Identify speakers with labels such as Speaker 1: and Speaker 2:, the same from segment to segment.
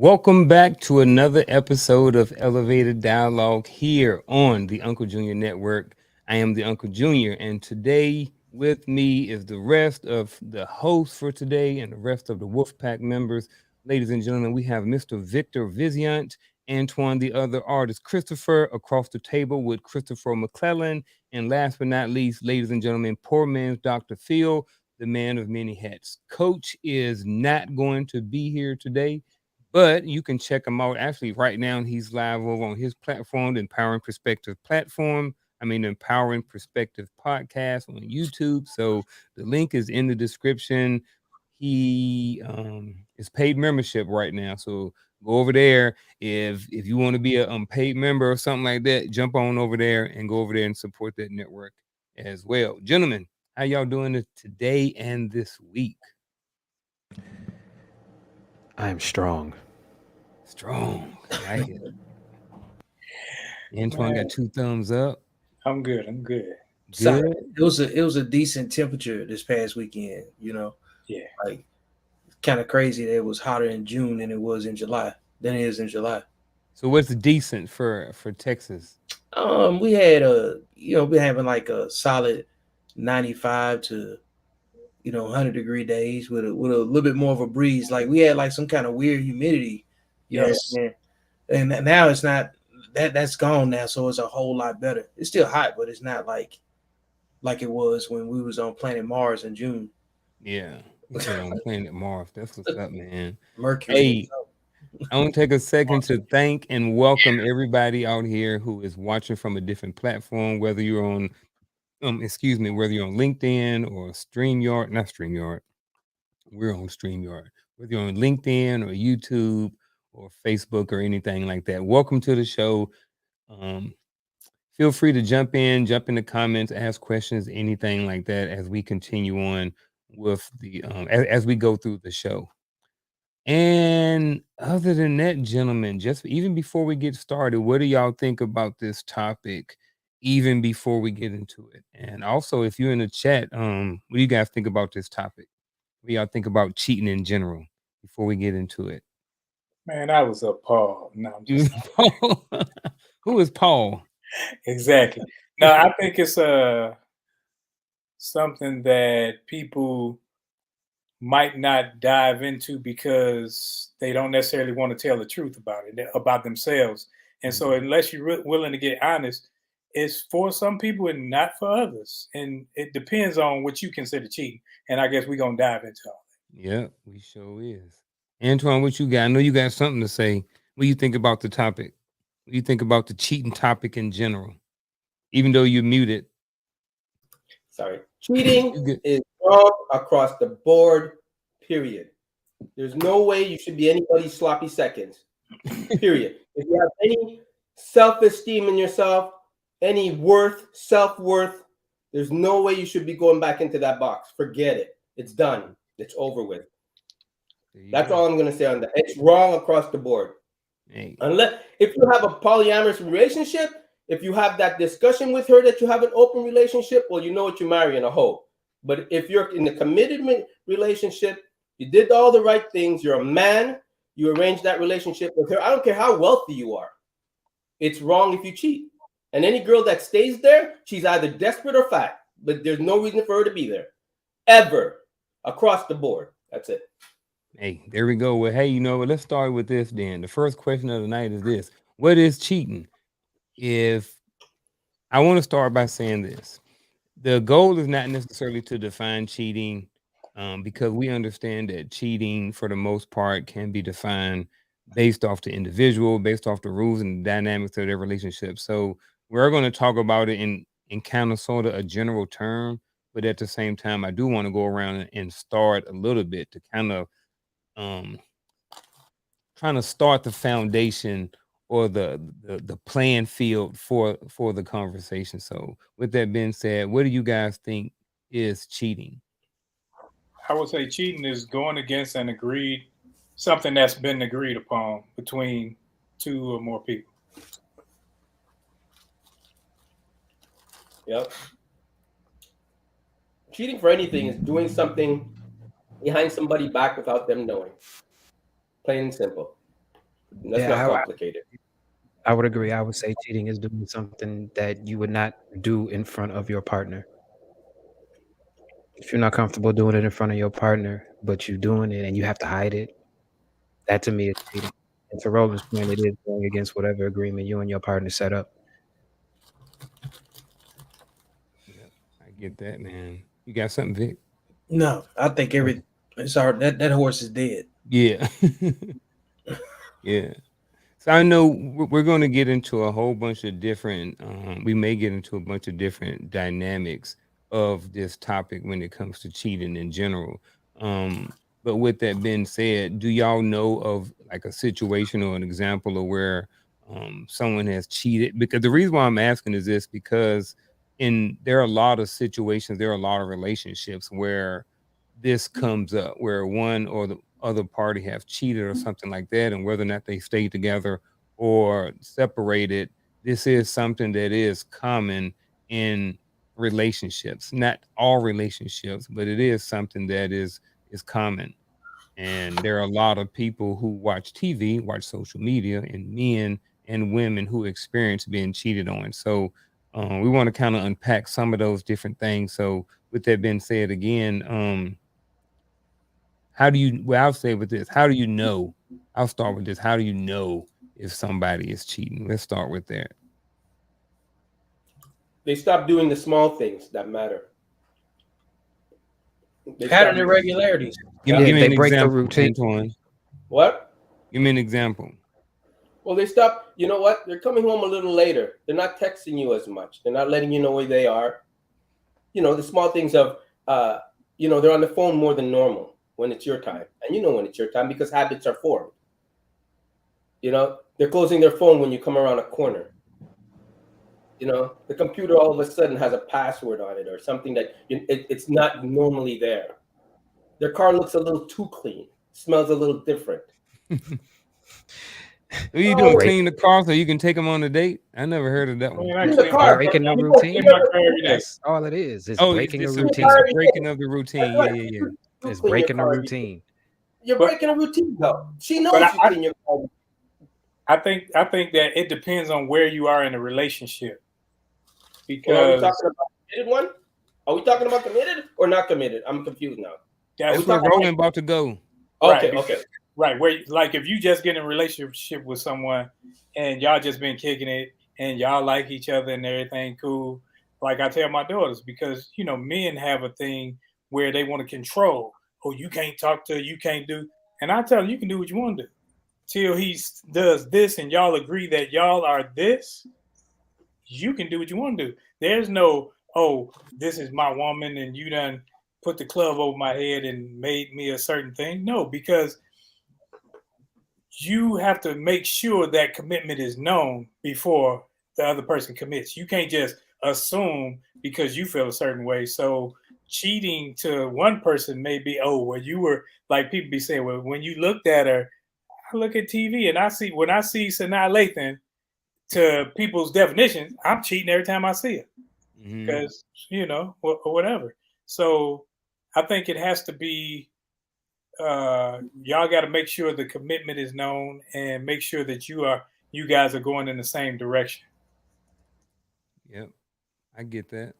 Speaker 1: Welcome back to another episode of Elevated Dialogue here on the Unkle Junior Network. I am the Unkle Junior, and today with me is the rest of the hosts for today and the rest of the Wolfpack members. Ladies and gentlemen, we have Mr. Victor Viziant, Antoine, the other artist, Christopher, across the table with Christopher McClellan, and last but not least, ladies and gentlemen, poor man's Dr. Phil, the man of many hats. Coach is not going to be here today, but you can check him out actually right now. He's live over on his platform, the Empowering Perspective platform. I mean, the Empowering Perspective podcast on YouTube. So the link is in the description. He is paid membership right now. So go over there. If you want to be a paid member or something like that, jump on over there and go over there and support that network as well. Gentlemen, how y'all doing it today and this week?
Speaker 2: I am strong.
Speaker 1: Strong. Like it. Antoine got
Speaker 3: Man,
Speaker 1: 2 thumbs up.
Speaker 3: I'm good. I'm good.
Speaker 1: Good.
Speaker 4: It was a decent temperature this past weekend.
Speaker 3: Yeah.
Speaker 4: Like kind of crazy that it was hotter in June than it was in July. Than it is in July.
Speaker 1: So what's decent for Texas?
Speaker 4: We had we're having like a solid 95 to 100-degree days with a little bit more of a breeze. Like we had like some kind of weird humidity.
Speaker 3: Yes.
Speaker 4: And now it's not that's gone now, so it's a whole lot better. It's still hot, but it's not like it was when we was on planet Mars in June.
Speaker 1: Yeah. On planet Mars. That's what's up, man.
Speaker 4: Mercury.
Speaker 1: Hey, I want to take a second to thank and welcome everybody out here who is watching from a different platform, whether you're on whether you're on LinkedIn or StreamYard, not StreamYard. We're on StreamYard. Whether you're on LinkedIn or YouTube or Facebook or anything like that. Welcome to the show. Feel free to jump in the comments, ask questions, anything like that as we continue on with the as we go through the show. And other than that, gentlemen, just even before we get started, what do y'all think about this topic? Even before we get into it, and also if you're in the chat, what do you guys think about this topic? What do y'all think about cheating in general? Before we get into it,
Speaker 3: Man, I was appalled. No, I'm just
Speaker 1: Paul. Who is Paul?
Speaker 3: exactly. No, I think it's something that people might not dive into because they don't necessarily want to tell the truth about it, about themselves. And so unless you're willing to get honest, it's for some people and not for others. And it depends on what you consider cheating. And I guess we're going to dive into all that.
Speaker 1: Yeah, we sure is. Antoine, what you got? I know you got something to say. What do you think about the topic? What do you think about the cheating topic in general? Even though you're muted.
Speaker 5: Sorry. Cheating is wrong across the board, period. There's no way you should be anybody's sloppy seconds, period. If you have any self-esteem in yourself, any self-worth, there's no way you should be going back into that box. Forget it. It's done. It's over with. That's all I'm going to say on that. It's wrong across the board.
Speaker 1: Hey.
Speaker 5: Unless if you have a polyamorous relationship, if you have that discussion with her that you have an open relationship, well, you know what you're marrying, a hoe. But if you're in a committed relationship, you did all the right things, you're a man, you arranged that relationship with her. I don't care how wealthy you are. It's wrong if you cheat. And any girl that stays there, she's either desperate or fat, but there's no reason for her to be there. Ever. Across the board. That's it.
Speaker 1: Hey, there we go. Well, hey, you know what? Let's start with this then. The first question of the night is this. What is cheating? If I want to start by saying this, the goal is not necessarily to define cheating, because we understand that cheating for the most part can be defined based off the individual, based off the rules and the dynamics of their relationship. So we're going to talk about it in kind of sort of a general term, but at the same time, I do want to go around and start a little bit to kind of trying to start the foundation or the playing field for the conversation. So with that being said, what do you guys think is cheating?
Speaker 3: I would say cheating is going against something that's been agreed upon between two or more people.
Speaker 5: Yep. Cheating for anything is doing something behind somebody's back without them knowing. Plain and simple. And that's not complicated.
Speaker 2: I would agree. I would say cheating is doing something that you would not do in front of your partner. If you're not comfortable doing it in front of your partner, but you're doing it and you have to hide it, that to me is cheating. And to Roland's point, it is going against whatever agreement you and your partner set up.
Speaker 1: Yep, I get that, man. You got something, Vic?
Speaker 4: No, I think it's hard. That horse is dead.
Speaker 1: Yeah. Yeah. So I know we're going to get into a whole bunch of different, we may get into a bunch of different dynamics of this topic when it comes to cheating in general. But with that being said, do y'all know of like a situation or an example of where someone has cheated? Because the reason why I'm asking is this, because there are a lot of situations, there are a lot of relationships where this comes up, where one or the other party have cheated or something like that, and whether or not they stay together or separated, this is something that is common in relationships. Not all relationships, but it is something that is common. And there are a lot of people who watch TV, watch social media, and men and women who experience being cheated on. So we want to kind of unpack some of those different things. So with that being said, again, how do you, well, I'll say with this, how do you know? I'll start with this. How do you know if somebody is cheating? Let's start with that.
Speaker 5: They stop doing the small things that matter.
Speaker 4: Pattern irregularities.
Speaker 1: Give me
Speaker 2: they
Speaker 1: an
Speaker 2: break the
Speaker 1: example,
Speaker 2: routine.
Speaker 1: Antoine.
Speaker 5: What?
Speaker 1: Give me an example.
Speaker 5: Well, they stop. You know what? They're coming home a little later. They're not texting you as much. They're not letting you know where they are. You know, the small things of, they're on the phone more than normal when it's your time. And you know when it's your time because habits are formed. You know, they're closing their phone when you come around a corner. You know, the computer all of a sudden has a password on it or something that it's not normally there. Their car looks a little too clean, smells a little different.
Speaker 1: What are you doing? Clean the car so you can take them on a date? I never heard of that one.
Speaker 5: In the car,
Speaker 2: breaking the routine. That's all it is. It's breaking the routine.
Speaker 1: It's breaking of the routine. Yeah.
Speaker 2: It's breaking the routine.
Speaker 5: You're breaking a routine, though. She knows you clean your car.
Speaker 3: I think that it depends on where you are in a relationship. Because
Speaker 5: are we talking about committed one? Are we talking about committed or not committed? I'm confused now.
Speaker 1: That's where Roland about to go.
Speaker 5: Okay.
Speaker 3: Right. Where, like, if you just get in a relationship with someone and y'all just been kicking it and y'all like each other and everything cool, like I tell my daughters, because, men have a thing where they want to control. Oh, you can't talk to, you can't do. And I tell them, you can do what you want to do. Till he does this and y'all agree that y'all are this, you can do what you want to do. There's no, oh, this is my woman and you done put the club over my head and made me a certain thing. No, because you have to make sure that commitment is known before the other person commits. You can't just assume because you feel a certain way. So cheating to one person may be, you were, like people be saying, well, when you looked at her, I look at TV and when I see Sanaa Lathan, to people's definitions, I'm cheating every time I see it because, or whatever. So I think it has to be, y'all got to make sure the commitment is known and make sure that you guys are going in the same direction.
Speaker 1: Yep. I get that.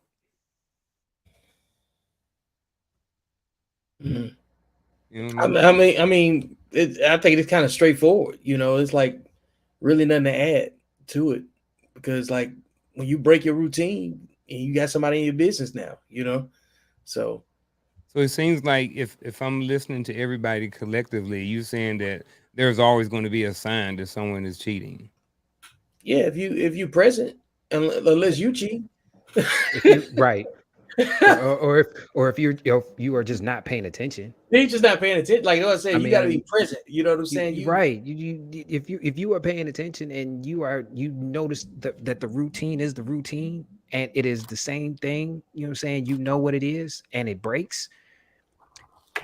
Speaker 4: Mm-hmm. I mean, I think it's kind of straightforward. It's like really nothing to add to it, because like when you break your routine and you got somebody in your business now, so
Speaker 1: it seems like if I'm listening to everybody collectively, you saying that there's always going to be a sign that someone is cheating.
Speaker 4: Yeah, if you present, unless you cheat,
Speaker 2: right. or if you are just not paying attention.
Speaker 4: He's just not paying attention. Like I said, you got to be present. You know what I'm saying?
Speaker 2: Right. If you are paying attention and you notice that the routine is the routine and it is the same thing. You know what I'm saying? You know what it is, and it breaks,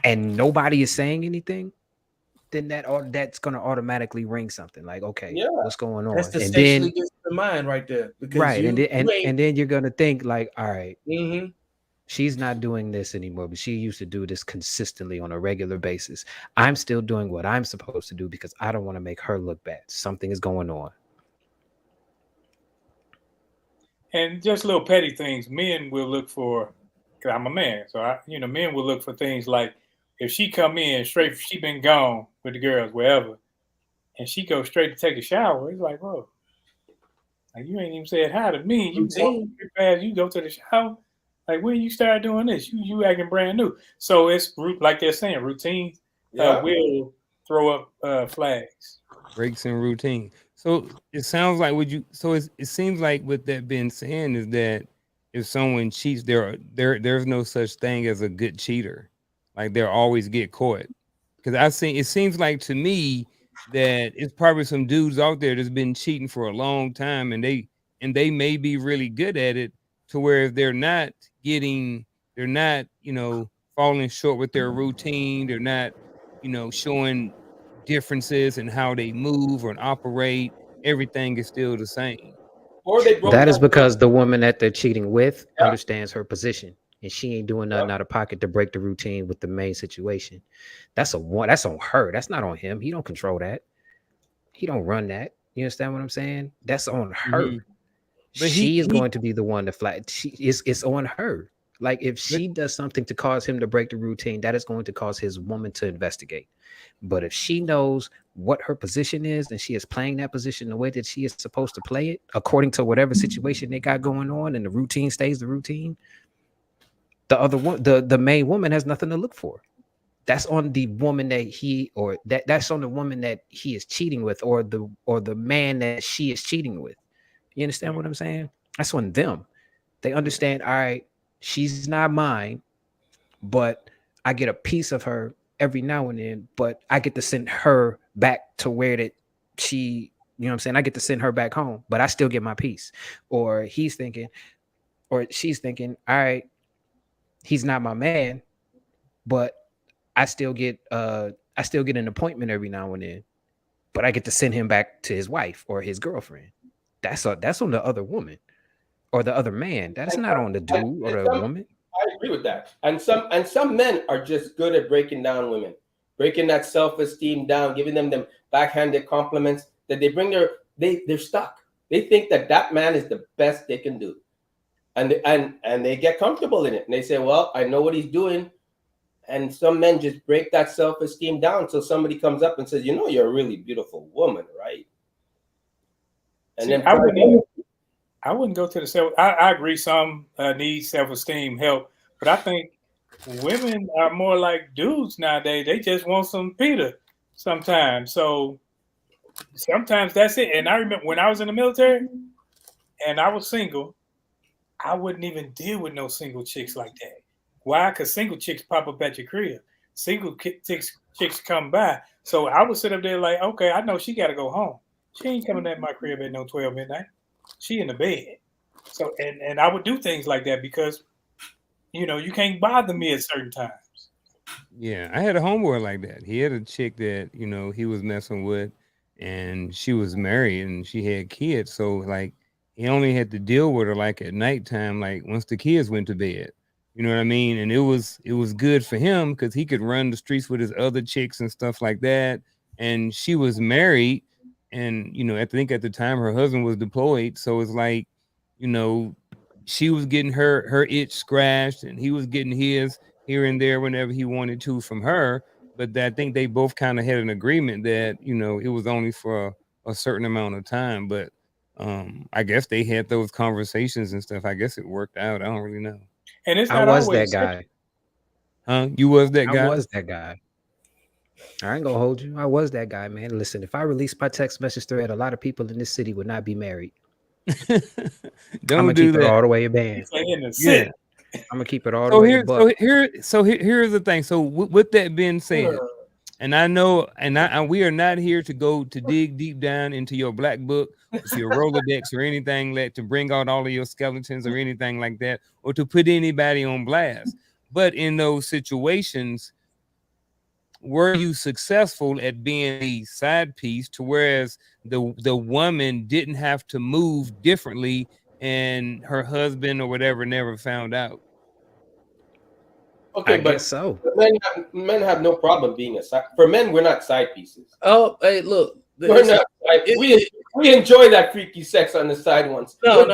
Speaker 2: and nobody is saying anything. Then that's going to automatically ring something like, okay, what's going on?
Speaker 4: That's the sexually gets the mind right there. Because
Speaker 2: right, and then you're going to think like, all right.
Speaker 4: Mm-hmm.
Speaker 2: She's not doing this anymore, but she used to do this consistently on a regular basis. I'm still doing what I'm supposed to do because I don't want to make her look bad. Something is going on.
Speaker 3: And just little petty things. Men will look for, because I'm a man, so men will look for things like if she come in straight, she been gone with the girls wherever, and she goes straight to take a shower. It's like, whoa, like you ain't even said hi to me. You walk fast, you go to the shower. Like when you start doing this, you acting brand new. So it's like they're saying, routine will throw up flags.
Speaker 1: Breaks in routine. So it sounds like it seems like what that been saying is that if someone cheats, there's no such thing as a good cheater. Like they'll always get caught. Because it seems like to me that it's probably some dudes out there that's been cheating for a long time and they may be really good at it to where if they're not, falling short with their routine, they're not, showing differences in how they move or operate, everything is still the same.
Speaker 5: Or they broke
Speaker 2: That is
Speaker 5: that
Speaker 2: because the woman that they're cheating with
Speaker 5: Yeah.
Speaker 2: understands her position, and she ain't doing nothing out of pocket to break the routine with the main situation. That's on her. That's not on him. He don't control that. He don't run that. You understand what I'm saying? That's on her.
Speaker 1: Mhm. But
Speaker 2: She is going to be the one to flag. It's on her. Like if she does something to cause him to break the routine, that is going to cause his woman to investigate. But if she knows what her position is and she is playing that position the way that she is supposed to play it, according to whatever situation they got going on, and the routine stays the routine, the other one, the main woman has nothing to look for. That's on the woman that's on the woman that he is cheating with, or the man that she is cheating with. You understand what I'm saying? That's on them. They understand, all right, she's not mine, but I get a piece of her every now and then, but I get to send her back to where that she, you know what I'm saying? I get to send her back home, but I still get my piece. Or he's thinking, or she's thinking, all right, he's not my man, but I still get an appointment every now and then, but I get to send him back to his wife or his girlfriend. That's on the other woman or the other man. That's not on the dude or the woman.
Speaker 5: I agree with that. And some men are just good at breaking down women, breaking that self-esteem down, giving them backhanded compliments that they're stuck. They think that man is the best they can do. And they get comfortable in it. And they say, well, I know what he's doing. And some men just break that self-esteem down until somebody comes up and says, you're a really beautiful woman, right? And then
Speaker 3: I wouldn't go to the self. I agree. Some need self-esteem help, but I think women are more like dudes nowadays. They just want some Peter sometimes. So sometimes that's it. And I remember when I was in the military and I was single, I wouldn't even deal with no single chicks like that. Why? Because single chicks pop up at your crib. Single chicks come by. So I would sit up there like, okay, I know she got to go home. She ain't coming at my crib at no 12 midnight. She in the bed. So and I would do things like that because you can't bother me at certain times.
Speaker 1: Yeah, I had a homeboy like that. He had a chick that he was messing with, and she was married and she had kids. So like he only had to deal with her like at nighttime, like once the kids went to bed. You know what I mean? And it was good for him because he could run the streets with his other chicks and stuff like that. And she was married, and I think at the time her husband was deployed. So it's like, she was getting her itch scratched, and he was getting his here and there whenever he wanted to from her. But I think they both kind of had an agreement that it was only for a certain amount of time. But I guess they had those conversations and stuff. I guess it worked out. I don't really know.
Speaker 3: And it's
Speaker 2: I
Speaker 3: not
Speaker 2: was
Speaker 3: always
Speaker 2: that guy.
Speaker 1: Huh? You was that guy?
Speaker 2: I was that guy. I ain't gonna hold you. I was that guy, man. Listen, if I released my text message thread, a lot of people in this city would not be married. I'm
Speaker 1: Don't
Speaker 2: gonna
Speaker 1: do
Speaker 2: keep it all
Speaker 1: that.
Speaker 2: the way a band.
Speaker 3: It's like in the
Speaker 1: Yeah.
Speaker 3: city.
Speaker 2: I'm gonna keep it all the way a buck.
Speaker 1: Here's the thing. So with that being said, and I know, and we are not here to go to dig deep down into your black book, with your Rolodex or anything like to bring out all of your skeletons or anything like that, or to put anybody on blast. But in those situations, were you successful at being the side piece to whereas the woman didn't have to move differently and her husband or whatever never found out?
Speaker 5: Okay,
Speaker 2: I
Speaker 5: but
Speaker 2: guess so.
Speaker 5: men have no problem being a side. For men, we're not side pieces.
Speaker 4: Oh, hey, look.
Speaker 5: We're not. We enjoy that freaky sex on the side ones.
Speaker 4: No.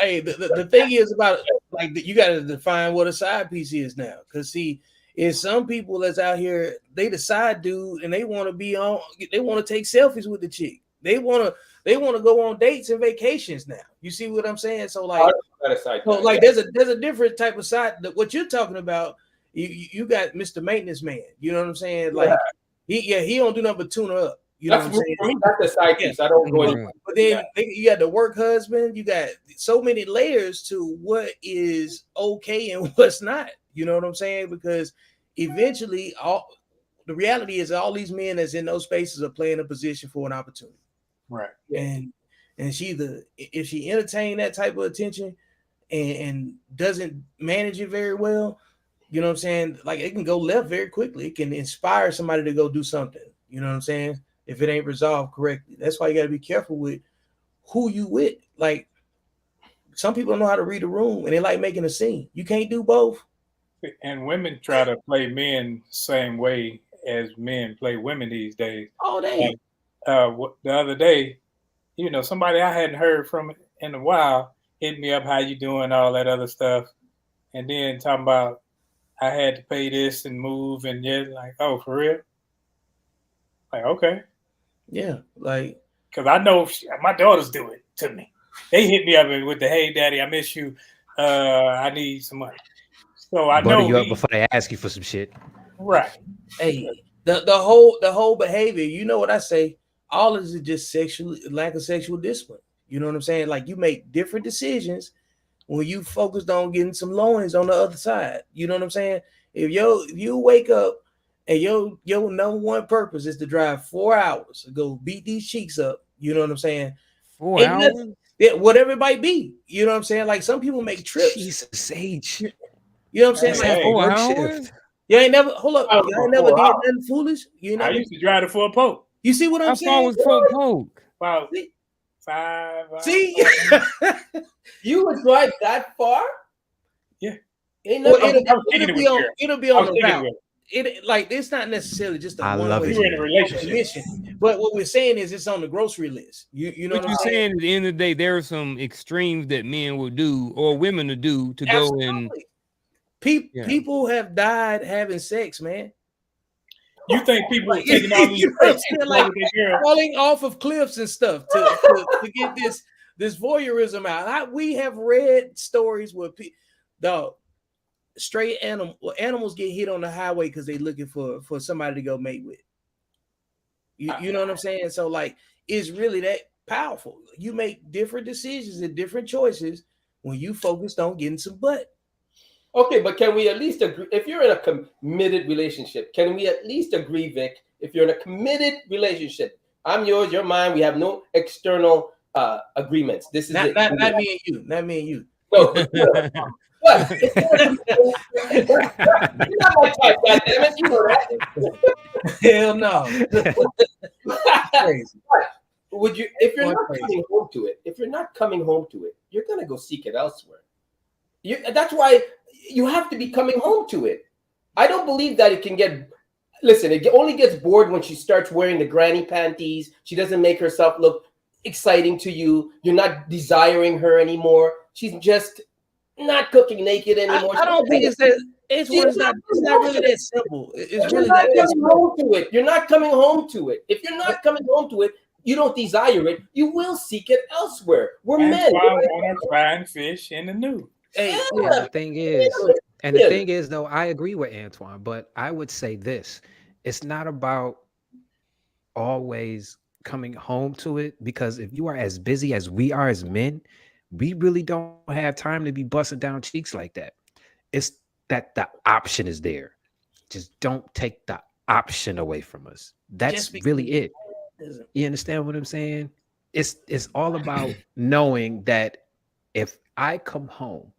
Speaker 4: Hey, the thing is about like you got to define what a side piece is now, because see, is some people that's out here, they the side dude and they want to be on, they want to take selfies with the chick. They want to go on dates and vacations now. You see what I'm saying? So like, there's a different type of side that what you're talking about. You got Mr. Maintenance Man. You know what I'm saying? Like he don't do nothing but tune her up. You know what I'm saying?
Speaker 5: That's a side piece. I don't go anywhere.
Speaker 4: But then you got the work husband. You got so many layers to what is okay and what's not. You know what I'm saying? Because eventually, the reality is all these men that's in those spaces are playing a position for an opportunity.
Speaker 3: Right.
Speaker 4: And if she entertain that type of attention and doesn't manage it very well, you know what I'm saying? Like it can go left very quickly. It can inspire somebody to go do something. You know what I'm saying? If it ain't resolved correctly. That's why you got to be careful with who you with. Like some people don't know how to read a room and they like making a scene. You can't do both.
Speaker 3: And women try to play men same way as men play women these days.
Speaker 4: All day.
Speaker 3: The other day, somebody I hadn't heard from in a while hit me up, how you doing, all that other stuff. And then talking about I had to pay this and move, and yet like, oh, for real? Like, okay.
Speaker 4: Yeah, like
Speaker 3: because I know my daughters do it to me. They hit me up with the, hey, daddy, I miss you. I need some money. So I know
Speaker 2: you up before they ask you for some shit.
Speaker 3: Right.
Speaker 4: Hey, the whole behavior, you know what I say? All of this is just lack of sexual discipline. You know what I'm saying? Like you make different decisions when you focused on getting some loins on the other side. You know what I'm saying? If you wake up and your number one purpose is to drive 4 hours to go beat these cheeks up, you know what I'm saying?
Speaker 1: 4 hours?
Speaker 4: Whatever it might be. You know what I'm saying? Like some people make trips.
Speaker 2: Jesus, Sage.
Speaker 4: You know what I'm saying?
Speaker 2: Like
Speaker 1: 4 hours?
Speaker 4: You ain't never hold up. You ain't never did nothing foolish.
Speaker 3: I used to drive it for a poke.
Speaker 4: You see what I'm saying?
Speaker 1: How far was for a poke?
Speaker 3: About 5 hours.
Speaker 4: See,
Speaker 5: you would drive that far?
Speaker 3: Yeah.
Speaker 4: It'll be on the route. It's not necessarily just a one-way relationship. But what we're saying is it's on the grocery list. You know what I'm saying?
Speaker 1: At the end of the day, there are some extremes that men will do or women will do to go and
Speaker 4: people have died having sex, man.
Speaker 3: You think people are taking all these
Speaker 4: like falling off of cliffs and stuff to get this voyeurism out? We have read stories where straight animals get hit on the highway because they're looking for somebody to go mate with. You know what I'm saying? So like it's really that powerful. You make different decisions and different choices when you focused on getting some butt.
Speaker 5: Okay, but can we at least agree? If you're in a committed relationship, can we at least agree, Vic? If you're in a committed relationship, I'm yours, you're mine. We have no external agreements. This is
Speaker 4: not me and you. Not me and you.
Speaker 5: No. What? You're not my type, goddammit. You know that.
Speaker 4: Hell no. Crazy.
Speaker 5: Would you, if you're not coming home to it, you're gonna go seek it elsewhere. That's why you have to be coming home to it. I don't believe that it can get. Listen, it only gets bored when she starts wearing the granny panties. She doesn't make herself look exciting to you. You're not desiring her anymore. She's just not cooking naked anymore.
Speaker 4: I don't think it's that. It's not really that simple. It's really
Speaker 5: not coming home to it. You're not coming home to it. If you're not coming home to it, you don't desire it. You will seek it elsewhere. We're men.
Speaker 3: I want to find fish in the nude.
Speaker 2: Hey, the thing is, though, I agree with Antoine, but I would say this: it's not about always coming home to it, because if you are as busy as we are as men, we really don't have time to be busting down cheeks like that. It's that the option is there. Just don't take the option away from us. That's really it. You understand what I'm saying? It's all about knowing that if I come home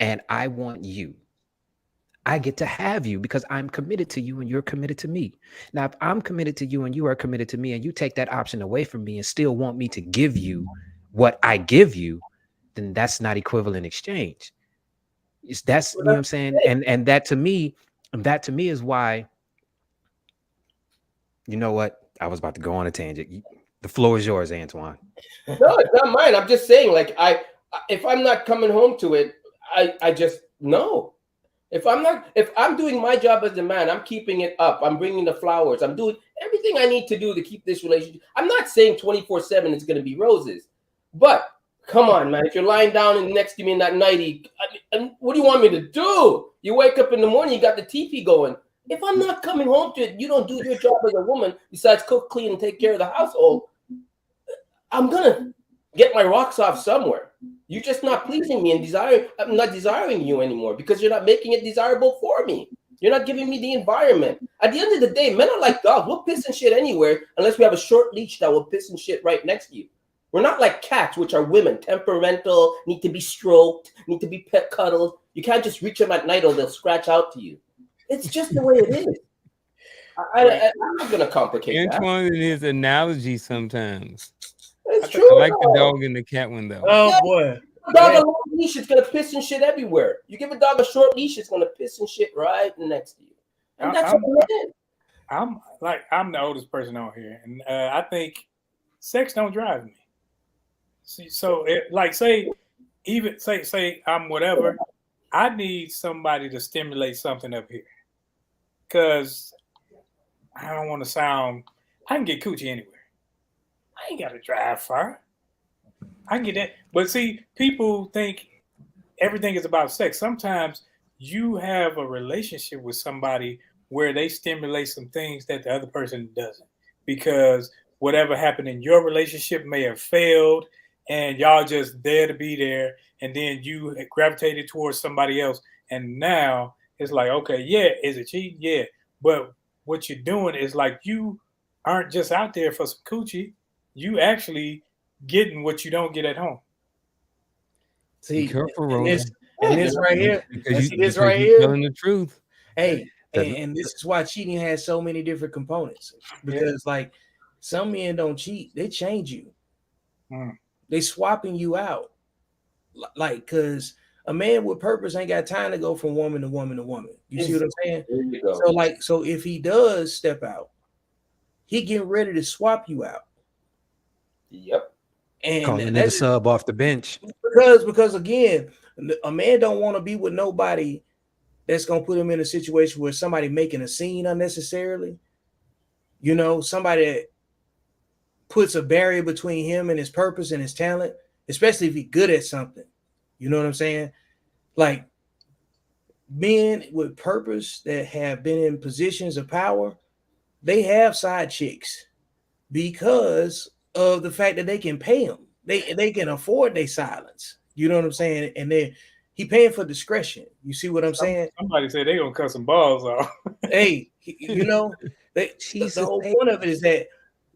Speaker 2: and I want you, I get to have you because I'm committed to you and you're committed to me. Now, if I'm committed to you and you are committed to me and you take that option away from me and still want me to give you what I give you, then that's not equivalent exchange. That's, you know what I'm saying, and that to me is why. You know what? I was about to go on a tangent. The floor is yours, Antoine.
Speaker 5: No, it's not mine. I'm just saying, like, if I'm not coming home to it, I just no. If I'm doing my job as a man, I'm keeping it up. I'm bringing the flowers. I'm doing everything I need to do to keep this relationship. I'm not saying 24/7 is going to be roses, but come on, man. If you're lying down and next to me in that nightie, what do you want me to do? You wake up in the morning, you got the TP going. If I'm not coming home to it, you don't do your job as a woman besides cook, clean, and take care of the household. I'm gonna get my rocks off somewhere. You're just not pleasing me and I'm not desiring you anymore because you're not making it desirable for me. You're not giving me the environment. At the end of the day, men are like dogs. We'll piss and shit anywhere unless we have a short leash that will piss and shit right next to you. We're not like cats, which are women, temperamental, need to be stroked, need to be pet cuddled. You can't just reach them at night or they'll scratch out to you. It's just the way it is. I'm not gonna complicate
Speaker 1: Antoine in his analogy sometimes.
Speaker 5: It's true.
Speaker 1: I like the dog and the cat one though.
Speaker 4: Oh boy.
Speaker 5: A dog a long leash, it's gonna piss and shit everywhere. You give a dog a short leash, it's gonna piss and shit right next to you. And that's what it is.
Speaker 3: I'm the oldest person on here, and I think sex don't drive me. See, so say I'm whatever. I need somebody to stimulate something up here, because I don't want to sound. I can get coochie anywhere. I ain't got to drive far. I can get that. But see, people think everything is about sex. Sometimes you have a relationship with somebody where they stimulate some things that the other person doesn't, because whatever happened in your relationship may have failed and y'all just there to be there. And then you gravitated towards somebody else. And now it's like, okay, yeah, is it cheating? Yeah. But what you're doing is like, you aren't just out there for some coochie. You actually getting what you don't get at home.
Speaker 4: See,
Speaker 1: be careful,
Speaker 4: and
Speaker 1: Roland.
Speaker 4: this right here,
Speaker 1: Because
Speaker 4: this
Speaker 1: you're
Speaker 4: right here,
Speaker 1: telling the truth.
Speaker 4: hey, and this is why cheating has so many different components. Because like some men don't cheat, they change you. They swapping you out. Like, because a man with purpose ain't got time to go from woman to woman to woman. You see what I'm saying? So if he does step out, he getting ready to swap you out.
Speaker 5: Yep.
Speaker 2: And calling it a sub off the bench.
Speaker 4: Because again, a man don't want to be with nobody that's gonna put him in a situation where somebody making a scene unnecessarily. You know, somebody that puts a barrier between him and his purpose and his talent, especially if he's good at something. You know what I'm saying? Like men with purpose that have been in positions of power, they have side chicks because of the fact that they can pay them. They can afford their silence. You know what I'm saying? And he paying for discretion. You see what I'm saying?
Speaker 3: Somebody said they gonna cut some balls off.
Speaker 4: Hey, you know, the whole point of it is that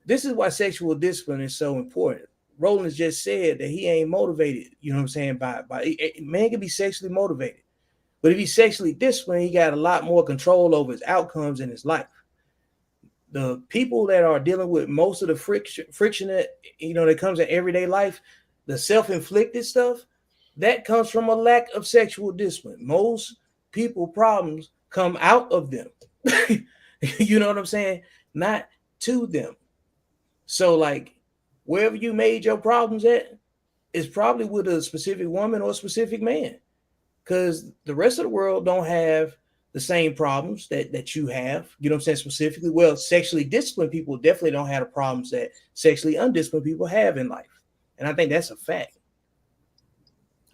Speaker 4: this is why sexual discipline is so important. Roland just said that he ain't motivated. You know what I'm saying? By man can be sexually motivated, but if he's sexually disciplined, he got a lot more control over his outcomes in his life. The people that are dealing with most of the friction that that comes in everyday life, the self-inflicted stuff, that comes from a lack of sexual discipline. Most people problems come out of them. You know what I'm saying? Not to them. So like wherever you made your problems at is probably with a specific woman or a specific man, because the rest of the world don't have the same problems that you have. You know what I'm saying? Specifically, well, sexually disciplined people definitely don't have the problems that sexually undisciplined people have in life. And I think that's a fact.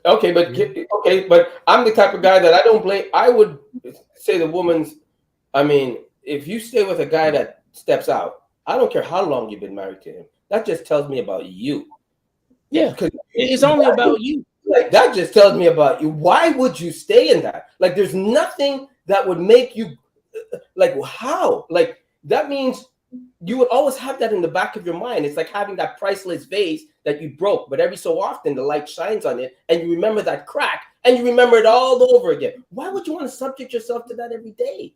Speaker 5: Okay, but I'm the type of guy that I don't blame. I would say the woman's, I mean, if you stay with a guy that steps out, I don't care how long you've been married to him. That just tells me about you.
Speaker 4: Yeah, because it's only about you.
Speaker 5: Like that just tells me about you. Why would you stay in that? Like there's nothing that would make you like how? Like that means you would always have that in the back of your mind. It's like having that priceless vase that you broke, but every so often the light shines on it and you remember that crack and you remember it all over again. Why would you want to subject yourself to that every day?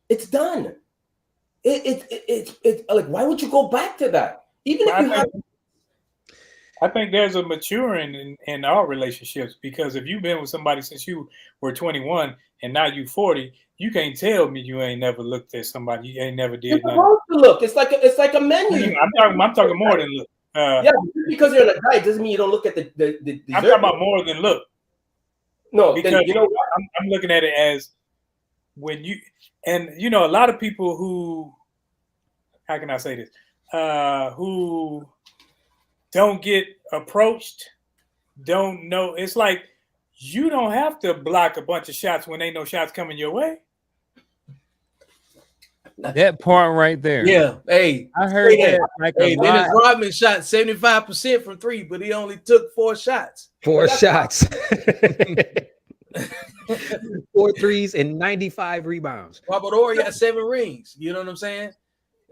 Speaker 5: It's done. It's like, why would you go back to that? Even if you have.
Speaker 3: I think there's a maturing in our relationships, because if you've been with somebody since you were 21 and now you 40, you can't tell me you ain't never looked at somebody. You ain't never
Speaker 5: You're
Speaker 3: did nothing.
Speaker 5: supposed to look. It's like a menu.
Speaker 3: I'm talking more than look.
Speaker 5: Yeah, just because you're on a diet doesn't mean you don't look at the dessert.
Speaker 3: I'm talking about more than look.
Speaker 5: No,
Speaker 3: Because
Speaker 5: then, you know what?
Speaker 3: I'm looking at it as when you, and you know, a lot of people who, how can I say this, who don't get approached, don't know. It's like you don't have to block a bunch of shots when ain't no shots coming your way.
Speaker 1: That part right there.
Speaker 4: Yeah. Hey,
Speaker 1: I heard
Speaker 4: hey,
Speaker 1: that like a lot.
Speaker 4: Dennis Rodman shot 75% from 3, but he only took 4 shots.
Speaker 2: 4 shots. 4 threes and 95 rebounds.
Speaker 4: Robert Horry got 7 rings. You know what I'm saying?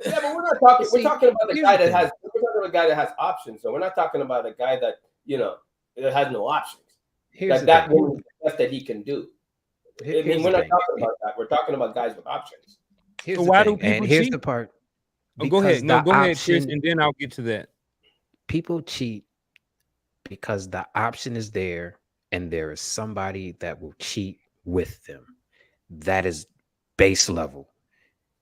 Speaker 5: Yeah, but we're not talking.
Speaker 2: See,
Speaker 5: We're talking about a
Speaker 2: here's
Speaker 5: guy
Speaker 2: the
Speaker 5: that has. We're talking about a guy that has options. So we're not talking about a guy that that has no options.
Speaker 2: Here's
Speaker 5: That
Speaker 2: the thing.
Speaker 5: woman is the best that he can do. I
Speaker 2: Here's
Speaker 5: mean,
Speaker 2: the
Speaker 5: we're not
Speaker 2: thing.
Speaker 5: talking about that. We're talking about guys with options.
Speaker 2: Here's
Speaker 1: So
Speaker 2: the
Speaker 1: why
Speaker 2: thing,
Speaker 1: do people
Speaker 2: and here's
Speaker 1: cheat?
Speaker 2: the part.
Speaker 1: Oh, go ahead.
Speaker 2: Because
Speaker 1: No,
Speaker 2: the
Speaker 1: go ahead, Chris,
Speaker 2: option-
Speaker 1: and then I'll get to that.
Speaker 2: People cheat because the option is there and there is somebody that will cheat with them. That is base level.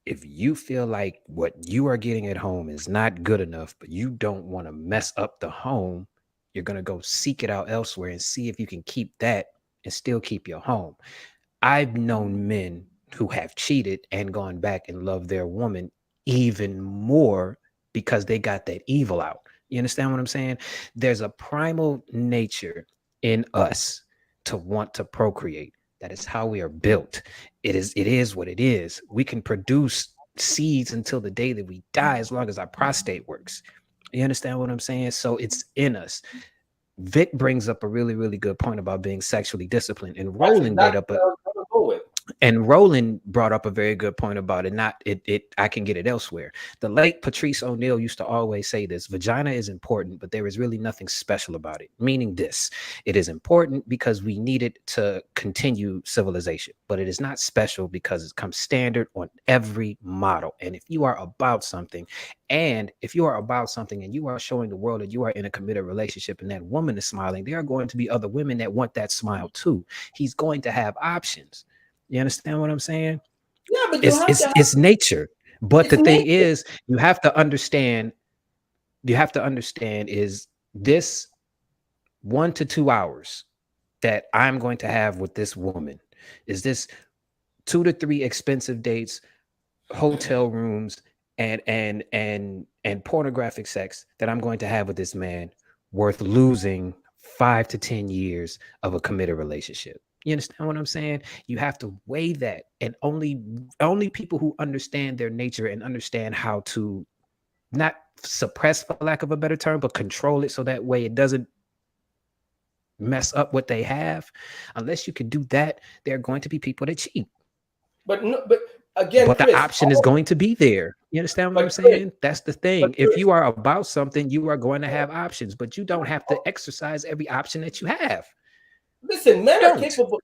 Speaker 2: If you feel like what you are getting at home is not good enough, but you don't want to mess up the home, you're going to go seek it out elsewhere and see if you can keep that and still keep your home. I've known men who have cheated and gone back and loved their woman even more because they got that evil out. You understand what I'm saying? There's a primal nature in us to want to procreate. That is how we are built. It is what it is. We can produce seeds until the day that we die, as long as our prostate works. You understand what I'm saying? So it's in us. Vic brings up a really, really good point about being sexually disciplined, and Roland brought up a very good point about it. I can get it elsewhere. The late Patrice O'Neill used to always say this: vagina is important, but there is really nothing special about it. Meaning this: it is important because we need it to continue civilization, but it is not special because it comes standard on every model. And if you are about something, and you are showing the world that you are in a committed relationship and that woman is smiling, there are going to be other women that want that smile too. He's going to have options. You understand what I'm saying?
Speaker 5: Yeah, but
Speaker 2: it's nature. But the thing is, you have to understand is this 1 to 2 hours that I'm going to have with this woman, is this 2 to 3 expensive dates, hotel rooms, and pornographic sex that I'm going to have with this man worth losing 5 to 10 years of a committed relationship? You understand what I'm saying? You have to weigh that, and only people who understand their nature and understand how to not suppress, for lack of a better term, but control it so that way it doesn't mess up what they have. Unless you can do that, there are going to be people that cheat.
Speaker 5: But again,
Speaker 2: but
Speaker 5: Chris,
Speaker 2: the option is going to be there. You understand what I'm saying? That's the thing. If you are about something, you are going to have options, but you don't have to exercise every option that you have.
Speaker 5: Listen, men are capable,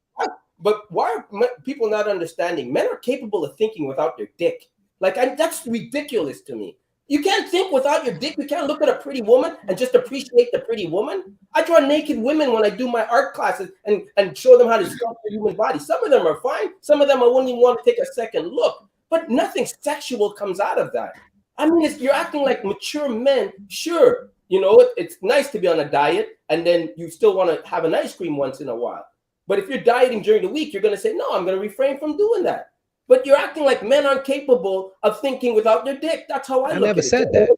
Speaker 5: but why are people not understanding? Men are capable of thinking without their dick. That's ridiculous to me. You can't think without your dick. You can't look at a pretty woman and just appreciate the pretty woman. I draw naked women when I do my art classes and show them how to sculpt the human body. Some of them are fine. Some of them I wouldn't even want to take a second look. But nothing sexual comes out of that. I mean, you're acting like mature men. Sure, it's nice to be on a diet, and then you still want to have an ice cream once in a while. But if you're dieting during the week, you're going to say, no, I'm going to refrain from doing that. But you're acting like men aren't capable of thinking without their dick. That's how I look at it.
Speaker 2: I never said that.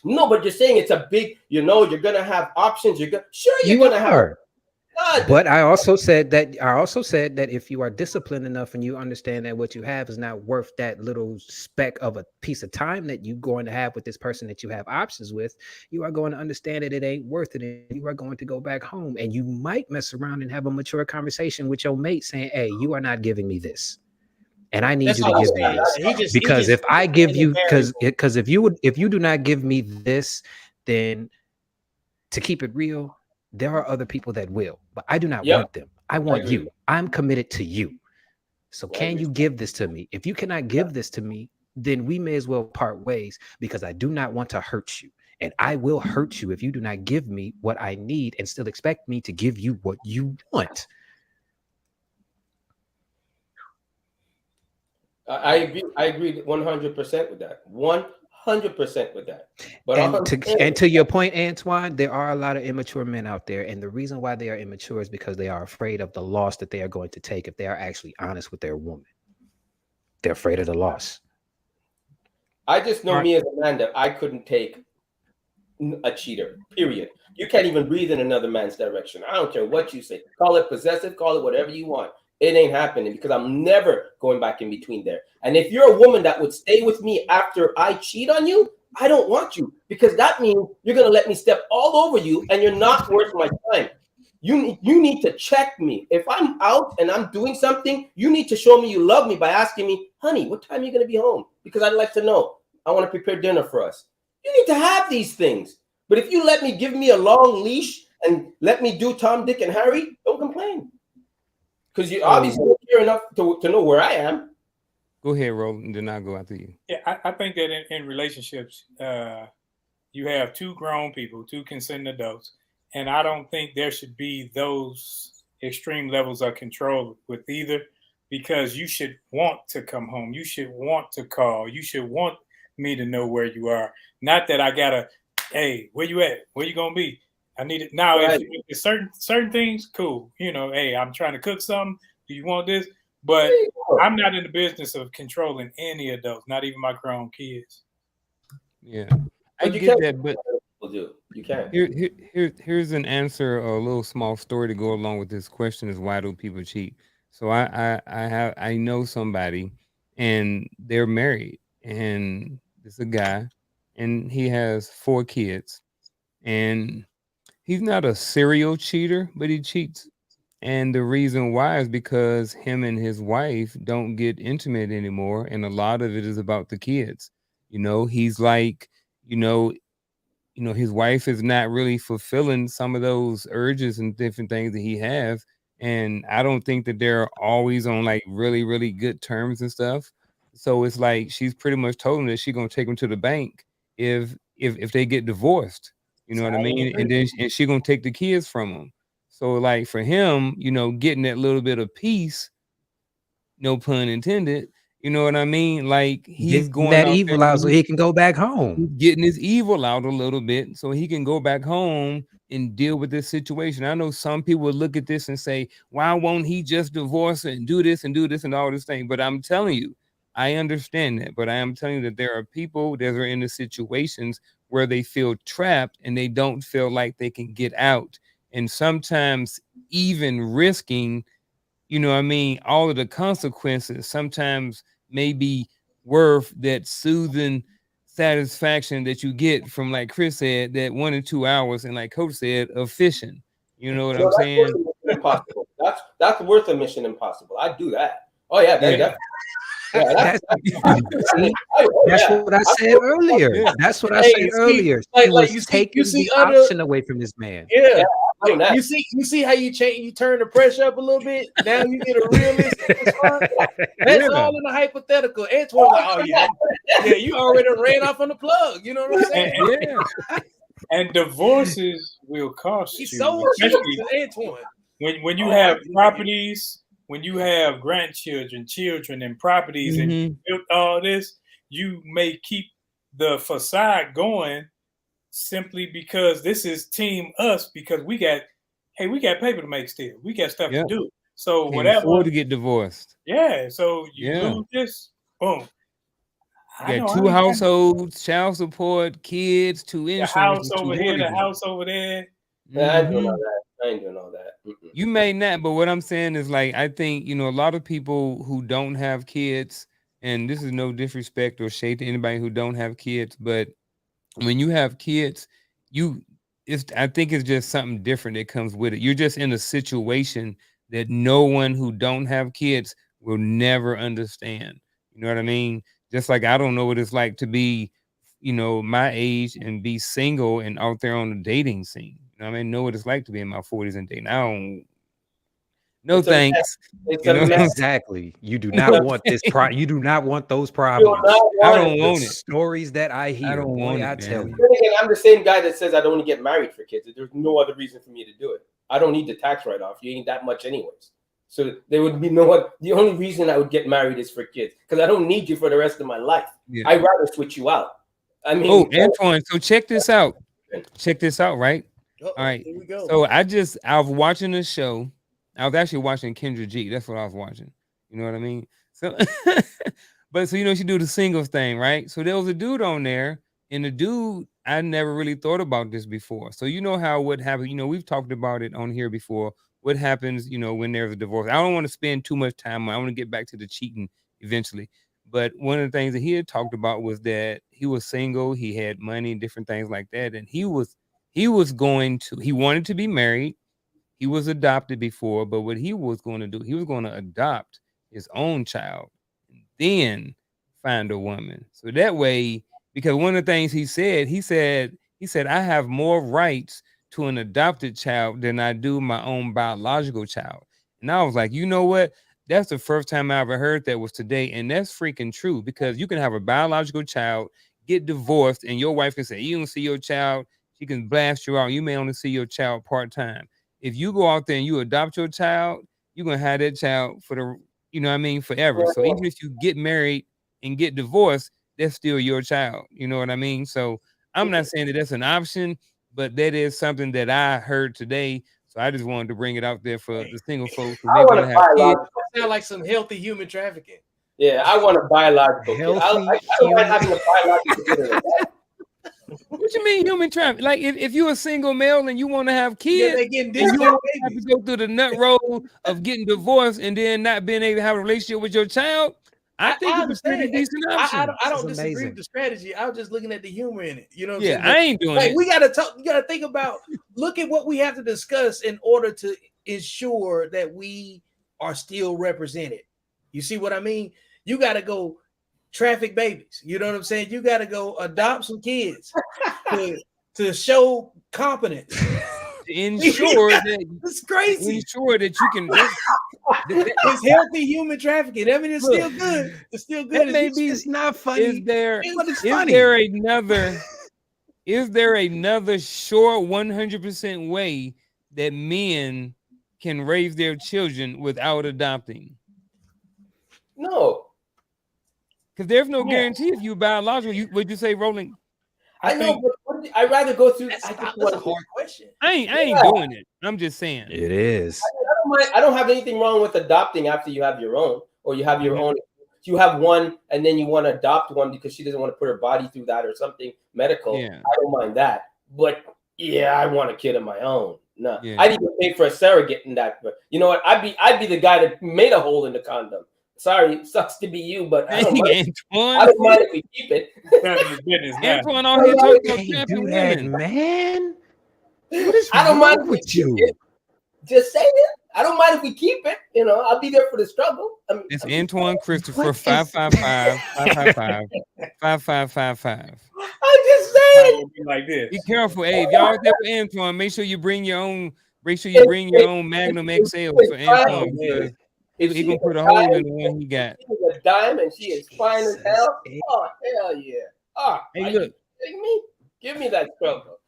Speaker 5: No, but you're saying it's a big, you're going to have options. You're going to have.
Speaker 2: But I also said that if you are disciplined enough and you understand that what you have is not worth that little speck of a piece of time that you're going to have with this person that you have options with, you are going to understand that it ain't worth it, and you are going to go back home, and you might mess around and have a mature conversation with your mate saying, hey, you are not giving me this, and I need you to give me this. Because if I give you, because if you do not give me this, then to keep it real, there are other people that will, but I do not want them. I want you. I'm committed to you. So can you give this to me? If you cannot give this to me, then we may as well part ways, because I do not want to hurt you. And I will hurt you if you do not give me what I need and still expect me to give you what you want.
Speaker 5: I agree. I agree 100% with that. 100% with that. But
Speaker 2: And to your point, Antoine, there are a lot of immature men out there, and the reason why they are immature is because they are afraid of the loss that they are going to take if they are actually honest with their woman. They're afraid of the loss.
Speaker 5: I just know me as a man that I couldn't take a cheater, period. You can't even breathe in another man's direction. I don't care what you say. Call it possessive, call it whatever you want. It ain't happening because I'm never going back in between there. And if you're a woman that would stay with me after I cheat on you, I don't want you, because that means you're going to let me step all over you and you're not worth my time. You need to check me. If I'm out and I'm doing something, you need to show me you love me by asking me, honey, what time are you going to be home? Because I'd like to know. I want to prepare dinner for us. You need to have these things. But if you let me give me a long leash and let me do Tom, Dick, and Harry, don't complain. Because you obviously don't care enough to know where I am.
Speaker 1: Go ahead, Roland, and then I'll go after you.
Speaker 3: Yeah, I think that in relationships, you have two grown people, two consenting adults, and I don't think there should be those extreme levels of control with either, because you should want to come home. You should want to call. You should want me to know where you are. Not that I gotta, hey, where you at? Where you gonna be? I need it now. Right. If certain things, cool. You know, hey, I'm trying to cook something. Do you want this? But I'm not in the business of controlling any adults, not even my grown kids.
Speaker 1: Yeah, I get that, but
Speaker 5: you can't.
Speaker 1: Here's an answer, a little small story to go along with this question: is why do people cheat? So I know somebody, and they're married, and it's a guy, and he has 4 kids, and he's not a serial cheater, but he cheats. And the reason why is because him and his wife don't get intimate anymore. And a lot of it is about the kids. You know, he's like, his wife is not really fulfilling some of those urges and different things that he has. And I don't think that they're always on like really, really good terms and stuff. So it's like she's pretty much told him that she's gonna take him to the bank if they get divorced. You know what I mean? And then she's gonna take the kids from him. So like for him, getting that little bit of peace, no pun intended, you know what I mean? Like he's going
Speaker 2: that evil out so he can go back home.
Speaker 1: Getting his evil out a little bit so he can go back home and deal with this situation. I know some people would look at this and say, why won't he just divorce and do this and all this thing? But I'm telling you, I understand that. But I am telling you that there are people that are in the situations where they feel trapped and they don't feel like they can get out. And sometimes even risking, all of the consequences sometimes may be worth that soothing satisfaction that you get from, like Chris said, that 1 or 2 hours, and like Coach said, of fishing. You know what I'm saying?
Speaker 5: Impossible. That's worth a Mission Impossible. I'd do that. Oh yeah,
Speaker 2: that's what I said earlier. Yeah. That's what I said earlier.
Speaker 4: Like you see
Speaker 2: the option away from this man.
Speaker 4: Yeah. You see how you turn the pressure up a little bit. Now you get a realistic response. That's all in the hypothetical. Antoine's like, oh yeah, you already ran off on the plug. You know what I'm saying?
Speaker 3: And divorces will cost you.
Speaker 4: So Antoine.
Speaker 3: When you have properties, when you have grandchildren, children, and properties, and you built all this, you may keep the facade going simply because this is team us, because we got paper to make still. We got stuff to do. So
Speaker 1: can't
Speaker 3: whatever.
Speaker 1: afford to get divorced.
Speaker 3: Yeah. So you lose this, boom.
Speaker 1: You got 2 households, child support, kids, 2 insurance.
Speaker 3: The house over here, the house over there.
Speaker 5: I ain't doing all that. I ain't doing all that.
Speaker 1: You may not, but what I'm saying is, like, I think, a lot of people who don't have kids, and this is no disrespect or shade to anybody who don't have kids, but when you have kids, I think it's just something different that comes with it. You're just in a situation that no one who don't have kids will never understand. You know what I mean? Just like I don't know what it's like to be, my age and be single and out there on the dating scene. I know what it's like to be in my 40s and dating. No
Speaker 5: It's a mess.
Speaker 1: thanks.
Speaker 5: It's
Speaker 1: You
Speaker 5: a
Speaker 1: know?
Speaker 5: mess.
Speaker 2: Exactly. You do
Speaker 1: No
Speaker 2: not want this. You do not want those
Speaker 5: You do
Speaker 2: problems.
Speaker 5: not
Speaker 1: I
Speaker 5: want
Speaker 1: don't
Speaker 5: it.
Speaker 2: The
Speaker 1: want it.
Speaker 2: stories that I hear,
Speaker 1: don't want
Speaker 2: boy,
Speaker 1: it,
Speaker 2: I tell
Speaker 1: man.
Speaker 2: you.
Speaker 5: Then again, I'm the same guy that says I don't want to get married for kids. There's no other reason for me to do it. I don't need the tax write-off. You ain't that much anyways. So there would be no one. The only reason I would get married is for kids because I don't need you for the rest of my life.
Speaker 1: Yeah.
Speaker 5: I'd rather switch you out. I mean,
Speaker 1: Oh, Antoine, so check this out. Check this out, right?
Speaker 4: Uh-oh,
Speaker 1: All right.
Speaker 4: here we go.
Speaker 1: So I was watching this show. I was actually watching Kendra G. That's what I was watching. You know what I mean? So, but so she do the singles thing, right? So there was a dude on there, and the dude, I never really thought about this before. So you know how what happened? We've talked about it on here before. What happens, when there's a divorce? I don't want to spend too much time. I want to get back to the cheating eventually. But one of the things that he had talked about was that he was single, he had money, and different things like that, and he wanted to be married. He was adopted before, but what he was going to do, he was going to adopt his own child and then find a woman. So that way, because one of the things he said, I have more rights to an adopted child than I do my own biological child. And I was like, you know what? That's the first time I ever heard that was today. And that's freaking true, because you can have a biological child, get divorced, and your wife can say, you don't see your child. She can blast you out. You may only see your child part-time. If you go out there and you adopt your child, you're going to have that child for forever. So even if you get married and get divorced, that's still your child. You know what I mean? So I'm not saying that that's an option, but that is something that I heard today. So I just wanted to bring it out there for the single folks.
Speaker 5: I want to biological.
Speaker 4: Sound like some healthy human trafficking.
Speaker 5: Yeah, I want a biological kid. I don't mind having a biological kid.
Speaker 1: What you mean human trafficking? Like if you're a single male and you want to have kids,
Speaker 4: they getting
Speaker 1: and you don't have to go through the nut roll of getting divorced and then not being able to have a relationship with your child, I think it's a pretty decent option.
Speaker 4: I don't disagree with the strategy. I was just looking at the humor in it. You know what
Speaker 1: Yeah,
Speaker 4: I'm saying?
Speaker 1: I ain't doing it.
Speaker 4: We gotta talk. You gotta think about. Look at what we have to discuss in order to ensure that we are still represented. You see what I mean? You got to go traffic babies. You know what I'm saying? You got to go adopt some kids to show competence.
Speaker 1: To ensure that
Speaker 4: it's crazy.
Speaker 1: Ensure that you can.
Speaker 4: It's healthy human trafficking. I mean, it's still good. It's still good.
Speaker 2: It's not funny.
Speaker 1: Is there
Speaker 2: funny.
Speaker 1: Is there another sure 100% way that men can raise their children without adopting?
Speaker 5: No.
Speaker 1: Because there's no guarantee if you biological. Would you say, Roland?
Speaker 5: I know, but I'd rather go through.
Speaker 4: That's a hard question.
Speaker 1: I ain't doing it. I'm just saying.
Speaker 2: It is.
Speaker 5: I don't have anything wrong with adopting after you have your own, or you have your own. You have one, and then you want to adopt one because she doesn't want to put her body through that or something medical.
Speaker 1: Yeah.
Speaker 5: I don't mind that. But yeah, I want a kid of my own. No,
Speaker 1: Yeah.
Speaker 5: I'd even pay for a surrogate in that. But you know what? I'd be the guy that made a hole in the condom. Sorry, it sucks to be you, but I don't mind. I don't mind if we keep it.
Speaker 1: Antoine on here talking about
Speaker 2: do that,
Speaker 1: women.
Speaker 2: man. What is
Speaker 5: I don't mind
Speaker 2: wrong with you?
Speaker 5: Just saying. I don't mind if we keep it. You know, I'll be there for the struggle.
Speaker 1: It's Antoine Christopher 555-555-5555.
Speaker 5: I just saying.
Speaker 3: Like this.
Speaker 1: Be careful, Abe. Y'all out there for Antoine. Make sure you bring your own. Make sure you bring your own Magnum XL for Antoine, because he gonna put a hole in the one he got.
Speaker 5: She's a dime and she is fine as hell. Oh hell yeah!
Speaker 1: Hey, look.
Speaker 5: Me? Give me that struggle.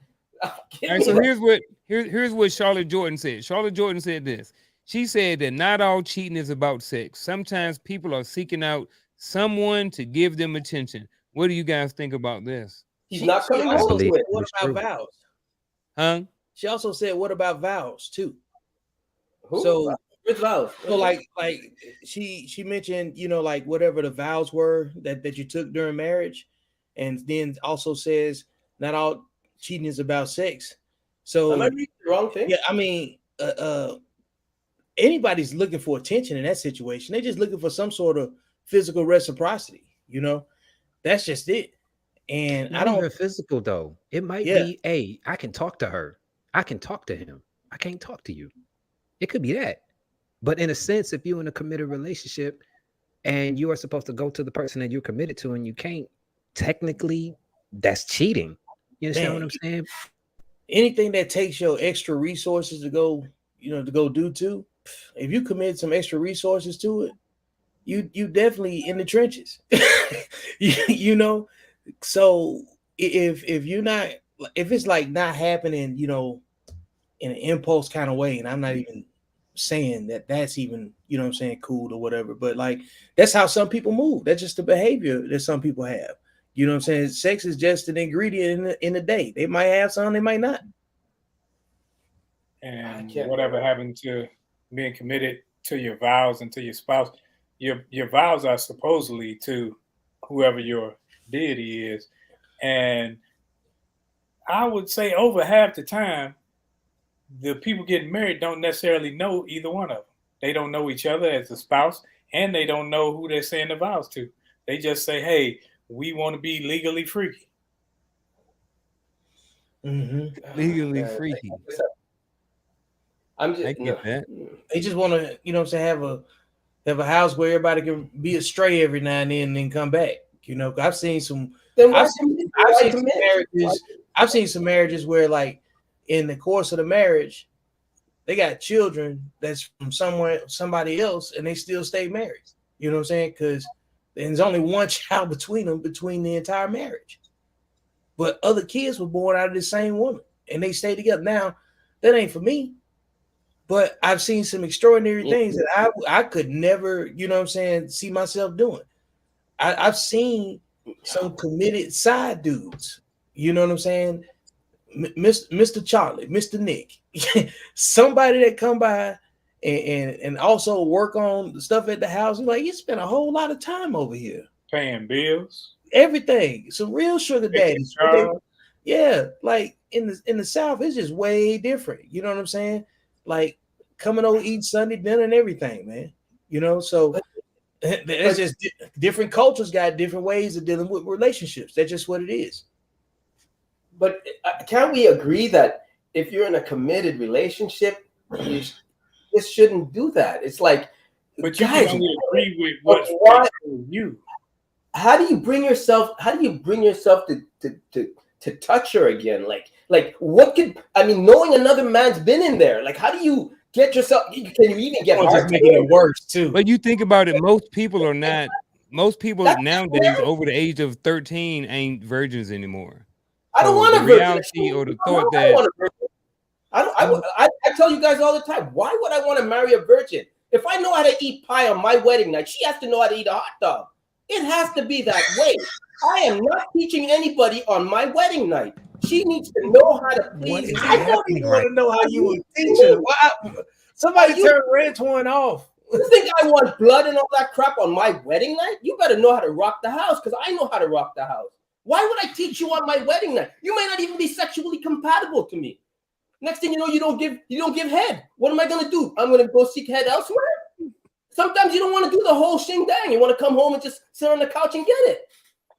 Speaker 1: All right, so here's what Charlotte Jordan said. Charlotte Jordan said this. She said that not all cheating is about sex. Sometimes people are seeking out someone to give them attention. What do you guys think about this?
Speaker 5: He's not coming home with it.
Speaker 4: What about vows?
Speaker 1: Huh?
Speaker 4: She also said, "What about vows too?"
Speaker 5: Who?
Speaker 4: So,
Speaker 5: which vows?
Speaker 4: so like she mentioned, you know, like whatever the vows were that you took during marriage, and then also says not all cheating is about sex. So
Speaker 5: am I reading the wrong thing?
Speaker 4: Yeah, I mean, anybody's looking for attention in that situation. They're just looking for some sort of physical reciprocity. You know, that's just it. And
Speaker 2: Not
Speaker 4: I don't
Speaker 2: even physical though. It might be, hey, I can talk to her. I can talk to him. I can't talk to you. It could be that. But in a sense, if you're in a committed relationship and you are supposed to go to the person that you're committed to and you can't, technically, that's cheating. You understand what I'm saying?
Speaker 4: Anything that takes your extra resources to go, you know, to go do to, if you commit some extra resources to it, you definitely in the trenches. you know, so if you're not, if it's like not happening, you know, in an impulse kind of way, and I'm not even saying that that's even, you know what I'm saying, cool or whatever, but like that's how some people move. That's just the behavior that some people have. You know what I'm saying? Sex is just an ingredient in the day. They might have some, they might not.
Speaker 3: And whatever happened to being committed to your vows and to your spouse, your vows are supposedly to whoever your deity is. And I would say over half the time, the people getting married don't necessarily know either one of them. They don't know each other as a spouse, and they don't know who they're saying the vows to. They just say, hey, we want to be legally freaky.
Speaker 1: Legally freaky.
Speaker 5: I'm just,
Speaker 1: I get that.
Speaker 4: They just want to, you know what I'm saying, have a house where everybody can be astray every now and then and then come back. You know, I've seen some marriages where, like, in the course of the marriage, they got children that's from somebody else, and they still stay married. You know what I'm saying? Because there's only one child between them, between the entire marriage. But other kids were born out of the same woman, and they stay together. Now, that ain't for me. But I've seen some extraordinary things that I could never, you know what I'm saying, see myself doing. I've seen some committed side dudes, you know what I'm saying? Mr. Charlie, Mr. Nick, somebody that come by and also work on the stuff at the house. You're like, you spent a whole lot of time over here.
Speaker 3: Paying bills.
Speaker 4: Everything. Some real sugar daddies. Yeah, like in the South, it's just way different. You know what I'm saying? Like coming over, eat Sunday dinner and everything, man. You know, so it's just different cultures got different ways of dealing with relationships. That's just what it is.
Speaker 5: But can't we agree that if you're in a committed relationship, you just shouldn't do that? It's like,
Speaker 3: but you
Speaker 5: guys,
Speaker 3: can only agree with what's you.
Speaker 5: How do you bring yourself to touch her again? Like what could, I mean, knowing another man's been in there, like how do you get yourself, can you even get
Speaker 4: just making it worse too?
Speaker 1: But you think about it, most people nowadays over the age of 13 ain't virgins anymore.
Speaker 5: I don't want a virgin.
Speaker 1: Reality or the thought that
Speaker 5: I tell you guys all the time, why would I want to marry a virgin? If I know how to eat pie on my wedding night, she has to know how to eat a hot dog. It has to be that way. I am not teaching anybody on my wedding night. She needs to know how to please.
Speaker 4: I don't even want to know how you would teach her. Somebody turn Red Twin off.
Speaker 5: You think I want blood and all that crap on my wedding night? You better know how to rock the house, because I know how to rock the house. Why would I teach you on my wedding night? You may not even be sexually compatible to me. Next thing you know, you don't give head. What am I gonna do? I'm gonna go seek head elsewhere? Sometimes you don't want to do the whole shing dang. You want to come home and just sit on the couch and get it.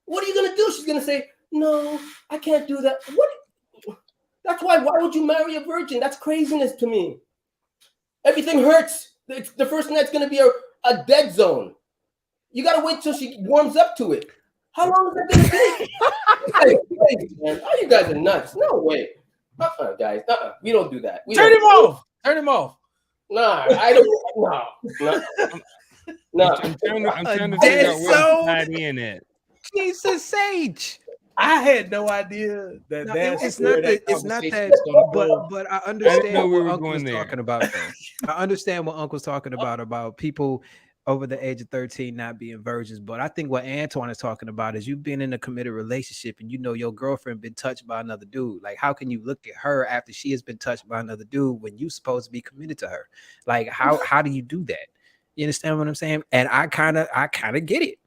Speaker 5: What are you gonna do? She's gonna say, no, I can't do that. What? That's why would you marry a virgin? That's craziness to me. Everything hurts. The first night's gonna be a dead zone. You gotta wait till she warms up to it. How long is that gonna take? Crazy, man. Oh, you guys are nuts. No way. Guys. We don't do that.
Speaker 4: Turn him off. Turn him off.
Speaker 5: Nah, I don't. No.
Speaker 1: I'm trying to figure out where to tie in at.
Speaker 2: Jesus Sage.
Speaker 4: I had no idea that
Speaker 2: it's not that, but I understand what Uncle's talking about, though. I understand what Uncle's talking about people over the age of 13 not being virgins. But I think what Antoine is talking about is you've been in a committed relationship and you know your girlfriend been touched by another dude. Like, how can you look at her after she has been touched by another dude when you supposed to be committed to her? Like, how do you do that? You understand what I'm saying? And I kind of get it.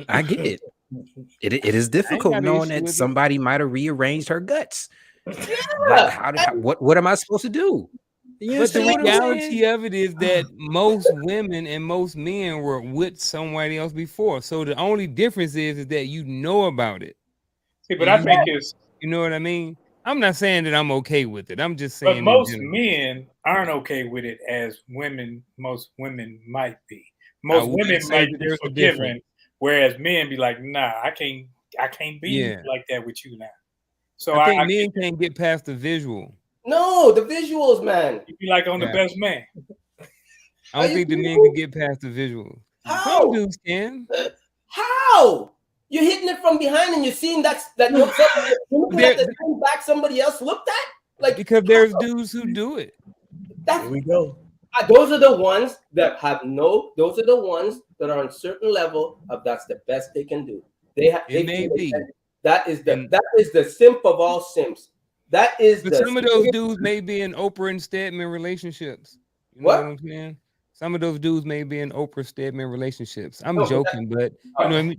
Speaker 2: I get it. It is difficult knowing that somebody might have rearranged her guts. Yeah. Like, what am I supposed to do?
Speaker 1: But the reality of it is that most women and most men were with somebody else before. So the only difference is that you know about it.
Speaker 3: See, but I think it's,
Speaker 1: you know what I mean? I'm not saying that I'm okay with it. I'm just saying.
Speaker 3: But most men aren't okay with it as most women might be. Most women might be forgiven, whereas men be like, nah, I can't be like that with you now. So
Speaker 1: I think men can't get past the visual.
Speaker 5: No, the visuals, man.
Speaker 3: You be like on
Speaker 1: Yeah.
Speaker 3: The Best Man.
Speaker 1: I don't
Speaker 5: Are
Speaker 1: think the
Speaker 5: you
Speaker 1: men can get past the visual. Some
Speaker 5: How?
Speaker 1: dudes can.
Speaker 5: How? You're hitting it from behind and you're seeing that you're looking at the same back somebody else looked at? Like,
Speaker 1: Because there's dudes who do it.
Speaker 5: that's
Speaker 4: Here we go.
Speaker 5: those are the ones that have those are the ones that are on a certain level of that's the best they can do. They
Speaker 1: may be.
Speaker 5: That is the simp of all simps. That is
Speaker 1: But some of those dudes may be in Oprah and Stedman relationships. You know what I'm saying? Some of those dudes may be in Oprah Stedman relationships. I'm joking, but you know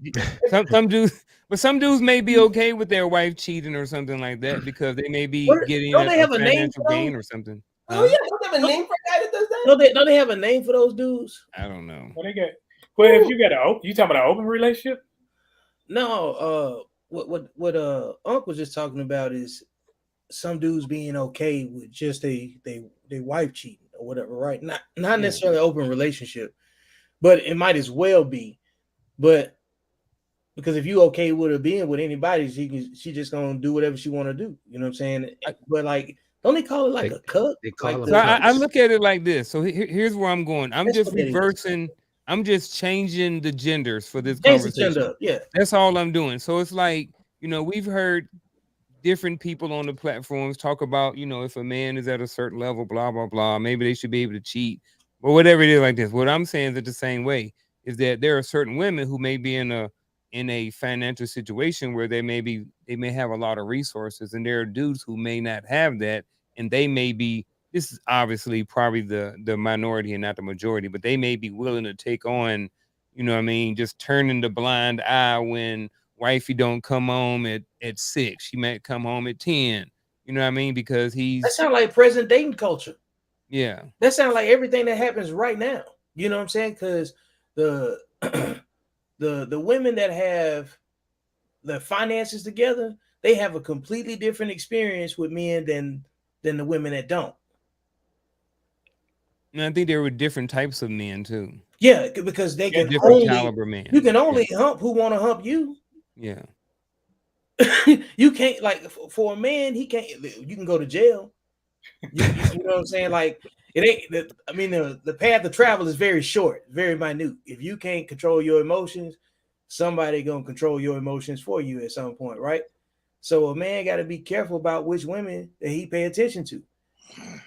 Speaker 1: what I mean? Some dudes may be okay with their wife cheating or something like that because they may be getting
Speaker 4: Don't they have a name
Speaker 1: financial
Speaker 4: for
Speaker 1: gain
Speaker 4: those?
Speaker 1: or something.
Speaker 5: Oh yeah, don't they have a name for a guy that does that?
Speaker 4: Don't they have a name for those dudes?
Speaker 1: I don't know.
Speaker 3: What they get? Well, if you got you talking about an open relationship?
Speaker 4: No, what Unc was just talking about is some dudes being okay with just they wife cheating or whatever, right? Not necessarily open relationship, but it might as well be. But because if you okay with her being with anybody, she just gonna do whatever she want to do. You know what I'm saying? But like, don't they call it like a cuck?
Speaker 2: They call
Speaker 1: So I look at it like this. So here's where I'm going. I'm just reversing. I'm just changing the genders for this conversation.
Speaker 4: Yeah,
Speaker 1: that's all I'm doing. So it's like, you know, we've heard different people on the platforms talk about, you know, if a man is at a certain level, blah, blah, blah, maybe they should be able to cheat or whatever it is like this. What I'm saying is the same way is that there are certain women who may be in a financial situation where they may have a lot of resources, and there are dudes who may not have that, and they may be, this is obviously probably the minority and not the majority, but they may be willing to take on, you know what I mean, just turning the blind eye when wifey don't come home at 6. She might come home at 10. You know what I mean? Because that
Speaker 4: sounds like present dating culture.
Speaker 1: Yeah.
Speaker 4: That sounds like everything that happens right now. You know what I'm saying? Because the the women that have the finances together, they have a completely different experience with men than the women that don't.
Speaker 1: And I think there were different types of men too.
Speaker 4: Yeah, because they can
Speaker 1: different
Speaker 4: only
Speaker 1: caliber men.
Speaker 4: You can only hump who want to hump you.
Speaker 1: Yeah.
Speaker 4: You can't, like, for a man, he can't. You can go to jail. You know what I'm saying? Like, it ain't. I mean, the path of travel is very short, very minute. If you can't control your emotions, somebody gonna control your emotions for you at some point, right? So a man got to be careful about which women that he pay attention to.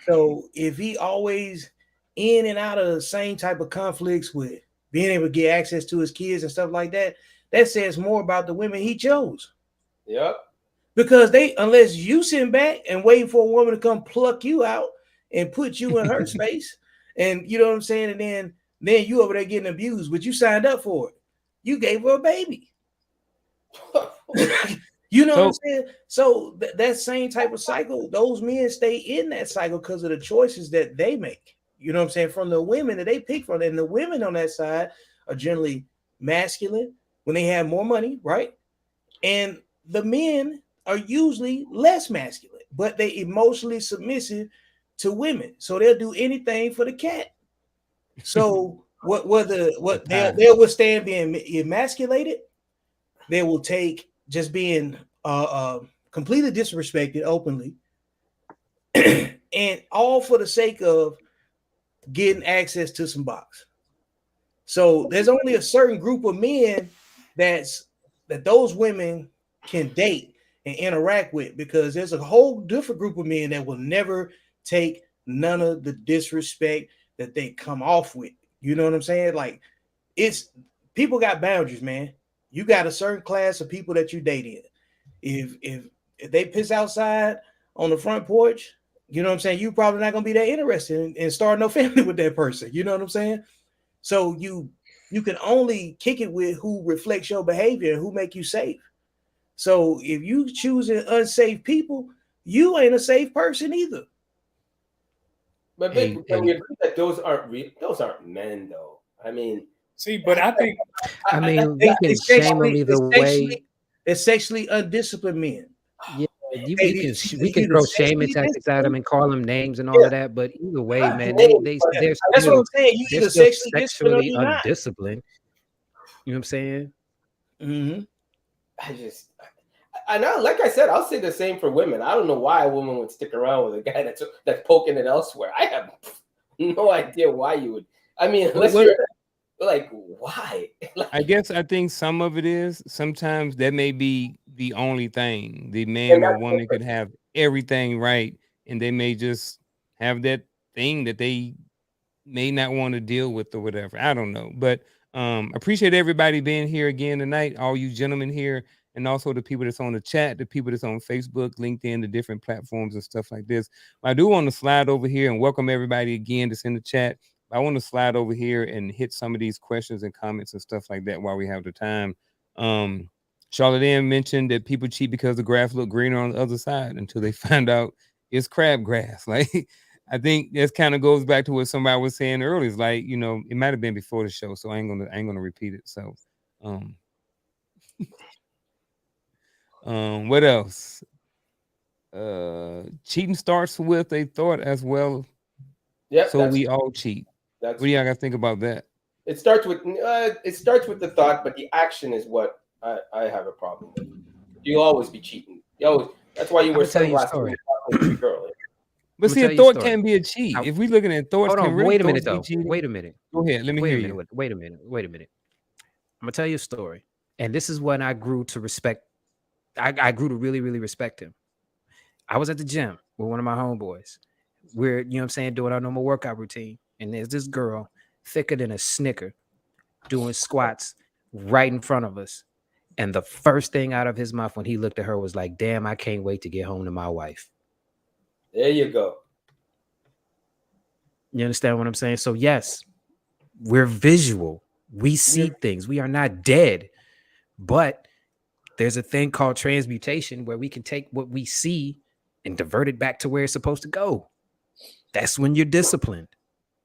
Speaker 4: So if he always in and out of the same type of conflicts with being able to get access to his kids and stuff like that, that says more about the women he chose.
Speaker 5: Yep.
Speaker 4: Because unless you sit back and wait for a woman to come pluck you out and put you in her space, and you know what I'm saying, and then you over there getting abused, but you signed up for it. You gave her a baby. You know what I'm saying? So that same type of cycle, those men stay in that cycle because of the choices that they make. You know what I'm saying? From the women that they pick from. And the women on that side are generally masculine when they have more money, right? And the men are usually less masculine, but they emotionally submissive to women. So they'll do anything for the cat. So they'll withstand being emasculated. They will take just being completely disrespected openly, and all for the sake of getting access to some box. So there's only a certain group of men that those women can date and interact with, because there's a whole different group of men that will never take none of the disrespect that they come off with. You know what I'm saying? Like, it's people got boundaries, man. You got a certain class of people that you date in. If they piss outside on the front porch, you know what I'm saying, you probably not gonna be that interested in starting no family with that person. You know what I'm saying? So you can only kick it with who reflects your behavior and who make you safe. So if you choosing unsafe people, you ain't a safe person either.
Speaker 5: But Vic, can we agree that those aren't men, though? I mean,
Speaker 3: see, but I think
Speaker 2: we can shame them either way.
Speaker 4: They're sexually undisciplined men.
Speaker 2: Yeah, we can throw shame tactics at them and call them names and all of that. But either way, man, they're
Speaker 4: that's what I'm saying. You either
Speaker 2: sexually undisciplined. You know what I'm saying?
Speaker 5: Mm-hmm. I know, like I said, I'll say the same for women. I don't know why a woman would stick around with a guy that's poking it elsewhere. I have no idea why you would. I mean, unless you're like, why?
Speaker 1: I think some of it is sometimes that may be the only thing. The man or woman could have everything right, and they may just have that thing that they may not want to deal with or whatever. I don't know, but appreciate everybody being here again tonight, all you gentlemen here, and also the people that's on the chat, the people that's on Facebook, LinkedIn, the different platforms and stuff like this. I do want to slide over here and welcome everybody again that's in the chat. I want to slide over here and hit some of these questions and comments and stuff like that while we have the time. Charlotte Ann mentioned that people cheat because the grass look greener on the other side until they find out it's crabgrass. Like, I think this kind of goes back to what somebody was saying earlier. It's like, you know, it might have been before the show, so I ain't gonna repeat it. So, what else? Cheating starts with a thought as well.
Speaker 5: Yeah.
Speaker 1: So we all cheat. What do y'all got to think about that?
Speaker 5: It starts with the thought, but the action is what I have a problem with. You'll always be cheating. That's why you wear sunglasses.
Speaker 1: But see, a thought can be a cheat. If we're looking at thoughts,
Speaker 2: hold on,
Speaker 1: really
Speaker 2: wait a minute though. Wait a minute.
Speaker 1: Go ahead. Let me hear you.
Speaker 2: Wait a minute. I'm gonna tell you a story, and this is when I grew to respect. I grew to really, really respect him. I was at the gym with one of my homeboys. We're, you know what I'm saying, doing our normal workout routine, and there's this girl thicker than a Snicker doing squats right in front of us. And the first thing out of his mouth when he looked at her was like, "Damn, I can't wait to get home to my wife."
Speaker 5: There you go.
Speaker 2: You understand what I'm saying? So yes, we're visual. We see things. We are not dead. But there's a thing called transmutation where we can take what we see and divert it back to where it's supposed to go. That's when you're disciplined.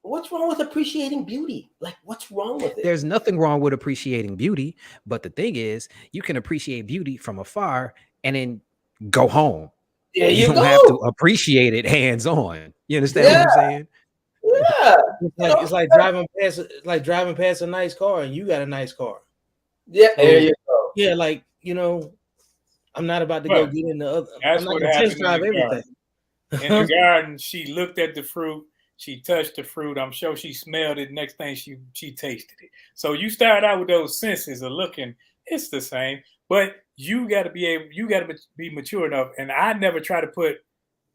Speaker 5: What's wrong with appreciating beauty? Like, what's wrong with it?
Speaker 2: There's nothing wrong with appreciating beauty. But the thing is, you can appreciate beauty from afar and then go home.
Speaker 5: Yeah,
Speaker 2: you don't have to appreciate it hands-on. You understand what I'm saying?
Speaker 5: Yeah.
Speaker 4: It's like driving past a nice car and you got a nice car.
Speaker 5: Yeah, there you go.
Speaker 4: Yeah, like, you know, I'm not about to go get in the other.
Speaker 3: That's
Speaker 4: I'm not
Speaker 3: what
Speaker 4: gonna
Speaker 3: happened
Speaker 4: test drive everything.
Speaker 3: In the garden, she looked at the fruit, she touched the fruit. I'm sure she smelled it. Next thing she tasted it. So you start out with those senses of looking, it's the same, but you got to be mature enough. And I never try to put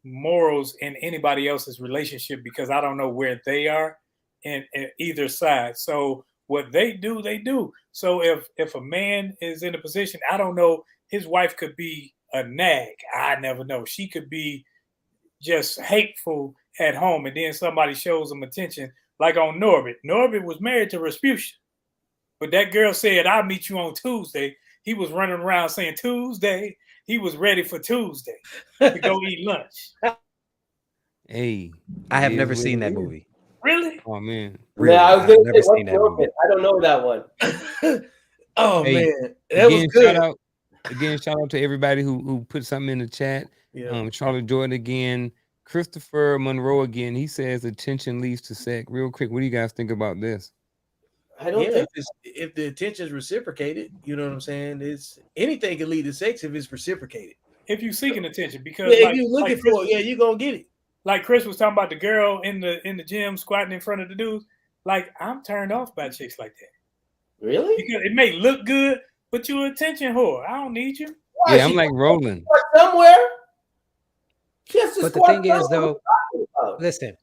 Speaker 3: morals in anybody else's relationship because I don't know where they are in either side. So what they do, they do. So if a man is in a position, I don't know, his wife could be a nag. I never know. She could be just hateful at home, and then somebody shows him attention, like on Norbit. Norbit was married to Rasputia, but that girl said, "I'll meet you on Tuesday." He was running around saying Tuesday. He was ready for Tuesday to go eat lunch.
Speaker 1: Hey,
Speaker 2: I have never seen that movie.
Speaker 3: Really?
Speaker 1: Oh man.
Speaker 2: Really?
Speaker 5: Yeah, I was going to say,
Speaker 2: seen that movie.
Speaker 5: I don't know that one.
Speaker 4: Oh
Speaker 1: Hey,
Speaker 4: man, that was good.
Speaker 1: Shout out to everybody who put something in the chat.
Speaker 4: Yeah.
Speaker 1: Charlotte Jordan again, Christopher Monroe again. He says attention leads to sex. Real quick, what do you guys think about this?
Speaker 5: I don't think
Speaker 4: if the attention is reciprocated, you know what I'm saying? It's anything can lead to sex if it's reciprocated.
Speaker 3: If you're seeking attention, because
Speaker 4: if you're looking for it, you're gonna get it.
Speaker 3: Like Chris was talking about the girl in the gym squatting in front of the dudes. Like, I'm turned off by chicks like that.
Speaker 5: Really?
Speaker 3: Because it may look good, but you're an attention whore. I don't need you.
Speaker 5: Why?
Speaker 1: Yeah, I'm like rolling
Speaker 5: somewhere.
Speaker 2: But the thing is, though, listen,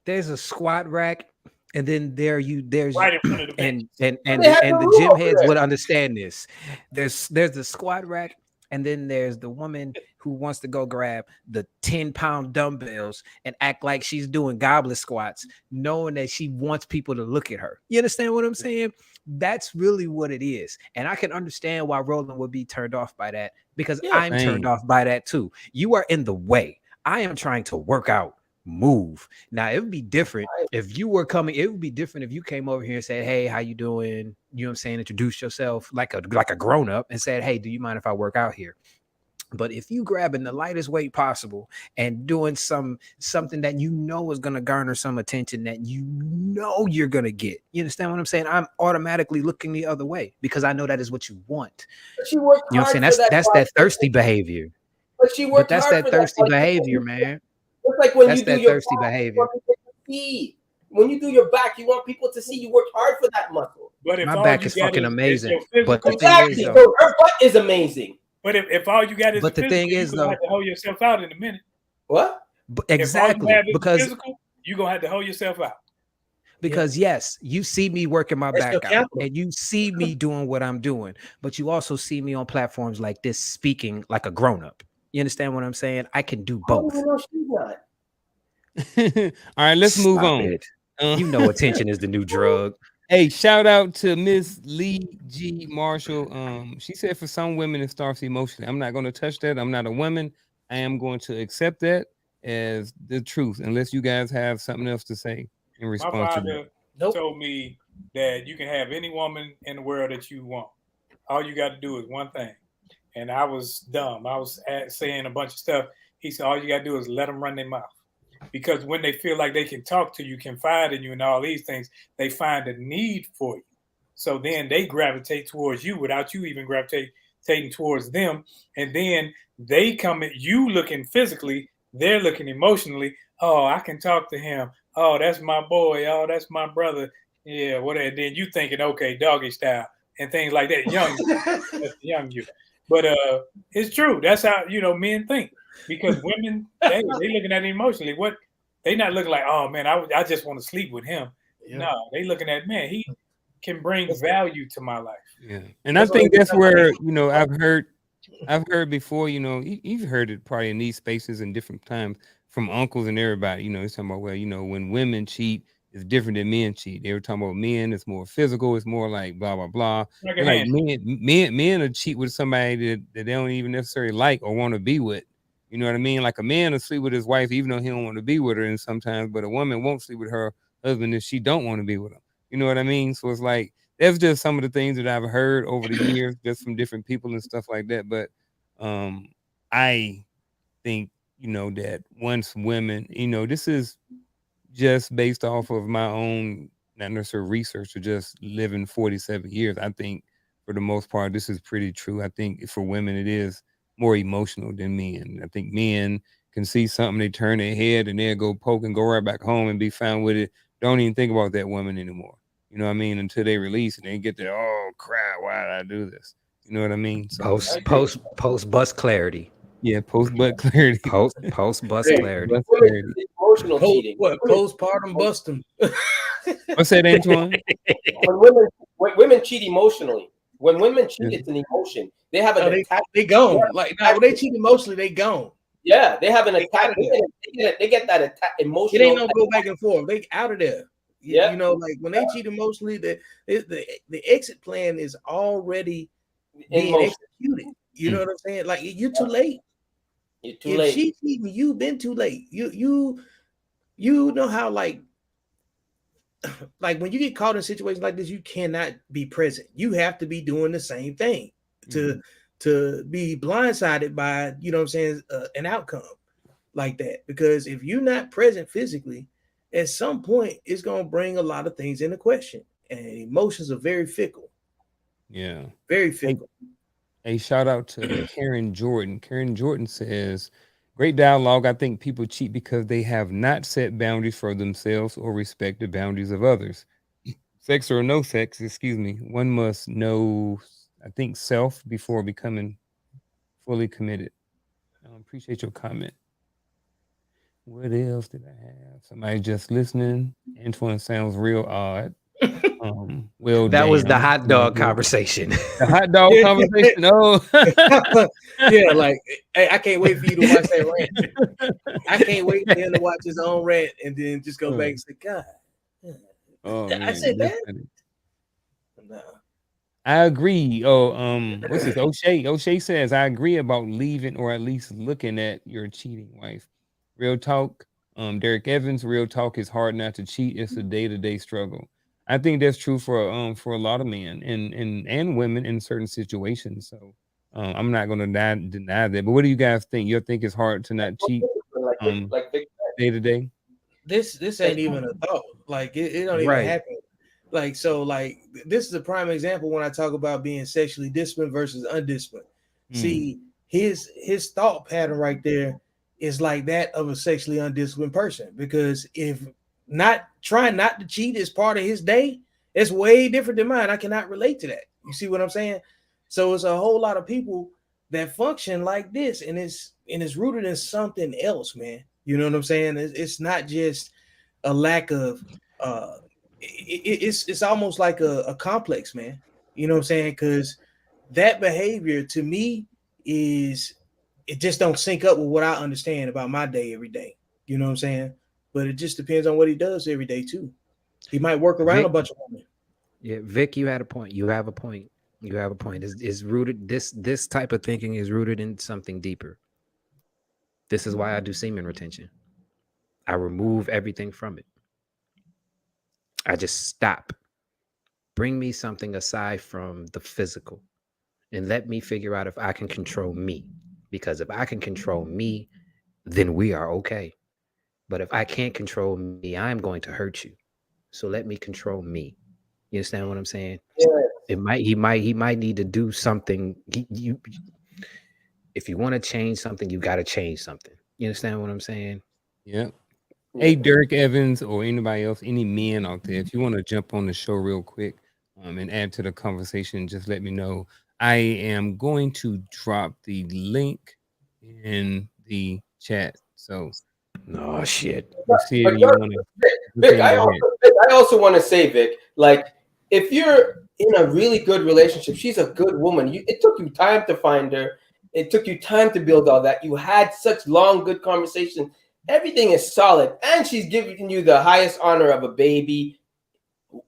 Speaker 2: there's a squat rack, and then there's
Speaker 3: Right in front of the bench.
Speaker 2: and the gym heads would understand this. There's the squat rack, and then there's the woman who wants to go grab the 10-pound dumbbells and act like she's doing goblet squats, knowing that she wants people to look at her. You understand what I'm saying? That's really what it is. And I can understand why Roland would be turned off by that, because I'm turned off by that too. You are in the way. I am trying to work out, move. Now, it would be different if you were coming. It would be different if you came over here and said, "Hey, how you doing?" You know what I'm saying? Introduce yourself like a grown-up and said, "Hey, do you mind if I work out here?" But if you grabbing the lightest weight possible and doing something that you know is going to garner some attention that you know you're going to get, you understand what I'm saying? I'm automatically looking the other way because I know that is what you want.
Speaker 5: But she worked
Speaker 2: You know what I'm
Speaker 5: hard
Speaker 2: saying?
Speaker 5: for
Speaker 2: That's
Speaker 5: that.
Speaker 2: that thirsty behavior.
Speaker 5: But she
Speaker 2: But
Speaker 5: worked
Speaker 2: that's
Speaker 5: hard
Speaker 2: that
Speaker 5: for
Speaker 2: thirsty
Speaker 5: that.
Speaker 2: behavior, man.
Speaker 5: It's like when
Speaker 2: That's
Speaker 5: you do
Speaker 2: that
Speaker 5: your
Speaker 2: thirsty
Speaker 5: back, you
Speaker 2: behavior.
Speaker 5: want people to see. When you do your back, you want people to see you worked hard for that muscle.
Speaker 3: But if
Speaker 2: My
Speaker 3: all
Speaker 2: back
Speaker 3: you
Speaker 2: is
Speaker 3: got
Speaker 2: fucking
Speaker 3: is
Speaker 2: amazing.
Speaker 3: your
Speaker 2: But the
Speaker 3: physical,
Speaker 2: thing is,
Speaker 5: Exactly.
Speaker 2: though,
Speaker 5: So her butt is amazing.
Speaker 3: but if all you got is
Speaker 2: But
Speaker 3: the
Speaker 2: the
Speaker 3: physical,
Speaker 2: thing is,
Speaker 3: you're gonna
Speaker 2: though,
Speaker 3: have to hold yourself out in a minute.
Speaker 5: What?
Speaker 3: If all you
Speaker 2: exactly,
Speaker 3: have is the
Speaker 2: because
Speaker 3: physical, you're gonna have to hold yourself out.
Speaker 2: yes, you see me working my
Speaker 4: That's your
Speaker 2: back out
Speaker 4: capital.
Speaker 2: and you see me doing what I'm doing, but you also see me on platforms like this speaking like a grown-up. You understand what I'm saying? I can do
Speaker 5: I don't
Speaker 2: both.
Speaker 5: even know she's not.
Speaker 1: All right, let's move
Speaker 2: Stop
Speaker 1: on.
Speaker 2: it. You know attention is the new drug.
Speaker 1: Hey, shout out to Miss Lee G. Marshall. She said for some women it starts emotionally. I'm not going to touch that. I'm not a woman. I am going to accept that as the truth, unless you guys have something else to say in
Speaker 3: My
Speaker 1: response to that.
Speaker 3: father
Speaker 4: Nope.
Speaker 3: told me that you can have any woman in the world that you want. All you got to do is one thing. And I was dumb. I was saying a bunch of stuff. He said, all you got to do is let them run their mouth. Because when they feel like they can talk to you, confide in you, and all these things, they find a need for you. So then they gravitate towards you without you even gravitating towards them. And then they come at you looking physically, they're looking emotionally. Oh, I can talk to him. Oh, that's my boy. Oh, that's my brother. Yeah, whatever. And then you thinking, okay, doggy style and things like that. That's young you. But it's true. That's how men think. Because women, they looking at it emotionally. What they not looking like, oh man, I just want to sleep with him.
Speaker 4: Yeah.
Speaker 3: No, they looking at, man, he can bring value to my life.
Speaker 1: Yeah, and I think that's where I've heard before. You've heard it probably in these spaces and different times from uncles and everybody. It's talking about when women cheat, it's different than men cheat. They were talking about men, it's more physical, it's more like blah blah blah.
Speaker 3: Like a
Speaker 1: Like
Speaker 3: handshake.
Speaker 1: men will cheat with somebody that they don't even necessarily like or want to be with. You know what I mean? Like a man will sleep with his wife even though he don't want to be with her, and sometimes, but a woman won't sleep with her husband if she don't want to be with him. You know what I mean? So it's like that's just some of the things that I've heard over the years, just from different people and stuff like that. But I think that once women, this is just based off of my own, not necessarily research or just living 47 years. I think for the most part, this is pretty true. I think for women, it is more emotional than men. I think men can see something, they turn their head and they'll go poke and go right back home and be fine with it. Don't even think about that woman anymore. You know what I mean? Until they release and they get there, oh crap, why did I do this? You know what I mean? So
Speaker 2: Post bust clarity.
Speaker 1: yeah, post butt clarity.
Speaker 2: Post bust
Speaker 4: Hey,
Speaker 2: clarity.
Speaker 1: Bust
Speaker 5: Women
Speaker 1: clarity.
Speaker 5: cheat emotional cheating.
Speaker 4: Postpartum busting.
Speaker 1: What's that, Antoine?
Speaker 5: When women cheat emotionally. When women cheat,
Speaker 1: Yeah.
Speaker 5: it's an emotion. They have an
Speaker 4: No,
Speaker 5: attack.
Speaker 4: they gone. Like when they cheat emotionally, they gone.
Speaker 5: Yeah, they have an
Speaker 4: They
Speaker 5: attack.
Speaker 4: out of there.
Speaker 5: They get that attack
Speaker 4: It
Speaker 5: emotional.
Speaker 4: ain't no go back and forth. They out of there.
Speaker 5: Yeah.
Speaker 4: Like when they cheat emotionally, the exit plan is already being
Speaker 5: Emotion.
Speaker 4: executed. You know what I'm saying? Like you're too late.
Speaker 5: You're too
Speaker 4: If
Speaker 5: late.
Speaker 4: she's cheating, you've been too late. You know how like when you get caught in situations like this, you cannot be present. You have to be doing the same thing to be blindsided by an outcome like that. Because if you're not present physically, at some point it's going to bring a lot of things into question, and emotions are very fickle.
Speaker 1: Yeah.
Speaker 4: Very fickle.
Speaker 1: A shout out to Karen Jordan. Karen Jordan says, great dialogue. I think people cheat because they have not set boundaries for themselves or respect the boundaries of others. Sex or no sex, excuse me. One must know, I think, self before becoming fully committed. Appreciate your comment. What else did I have? Somebody just listening. Antoine sounds real odd. Well,
Speaker 2: That was the
Speaker 1: damn.
Speaker 2: hot dog conversation.
Speaker 1: The hot dog conversation. Oh,
Speaker 4: Yeah, like hey, I can't wait for you to watch that rant. I can't wait for him to watch his own rant and then just go back and say, God.
Speaker 1: oh
Speaker 4: I
Speaker 1: man,
Speaker 4: said
Speaker 1: that's
Speaker 4: that?
Speaker 1: funny.
Speaker 4: No.
Speaker 1: I agree. What's this? O'Shea says, I agree about leaving or at least looking at your cheating wife. Real talk. Derek Evans, real talk is hard not to cheat. It's a day-to-day struggle. I think that's true for a lot of men and women in certain situations. So I'm not going to deny that. But what do you guys think? You think it's hard to not cheat
Speaker 5: like Vic
Speaker 1: day to day?
Speaker 4: This ain't even a thought. Like it don't even
Speaker 2: Right.
Speaker 4: happen. Like so, like this is a prime example when I talk about being sexually disciplined versus undisciplined. See, his thought pattern right there is like that of a sexually undisciplined person, because if not trying not to cheat is part of his day, it's way different than mine. I cannot relate to that. You see what I'm saying? So it's a whole lot of people that function like this, and it's rooted in something else, man. You know what I'm saying? It's not just a lack of it's almost like a complex, man. You know what I'm saying? Because that behavior to me is, it just don't sync up with what I understand about my day every day. You know what I'm saying? But it just depends on what he does every day too. He might work around
Speaker 2: Vic,
Speaker 4: a bunch of women.
Speaker 2: Yeah, Vic, you had a point. You have a point. You have a point. Is rooted, this type of thinking is rooted in something deeper. This is why I do semen retention. I remove everything from it. I just stop. Bring me something aside from the physical and let me figure out if I can control me. Because if I can control me, then we are okay. But if I can't control me, I'm going to hurt you. So let me control me. You understand what I'm saying?
Speaker 5: Yeah.
Speaker 2: He might need to do something. If you want to change something, you got to change something. You understand what I'm saying?
Speaker 1: Yeah. Hey, Dirk Evans or anybody else, any men out there, if you want to jump on the show real quick and add to the conversation, just let me know. I am going to drop the link in the chat. So,
Speaker 2: no shit.
Speaker 1: See if you want to.
Speaker 5: Vic, I also want to say, Vic, like, if you're in a really good relationship, she's a good woman. It took you time to find her. It took you time to build all that. You had such long, good conversation. Everything is solid. And she's giving you the highest honor of a baby.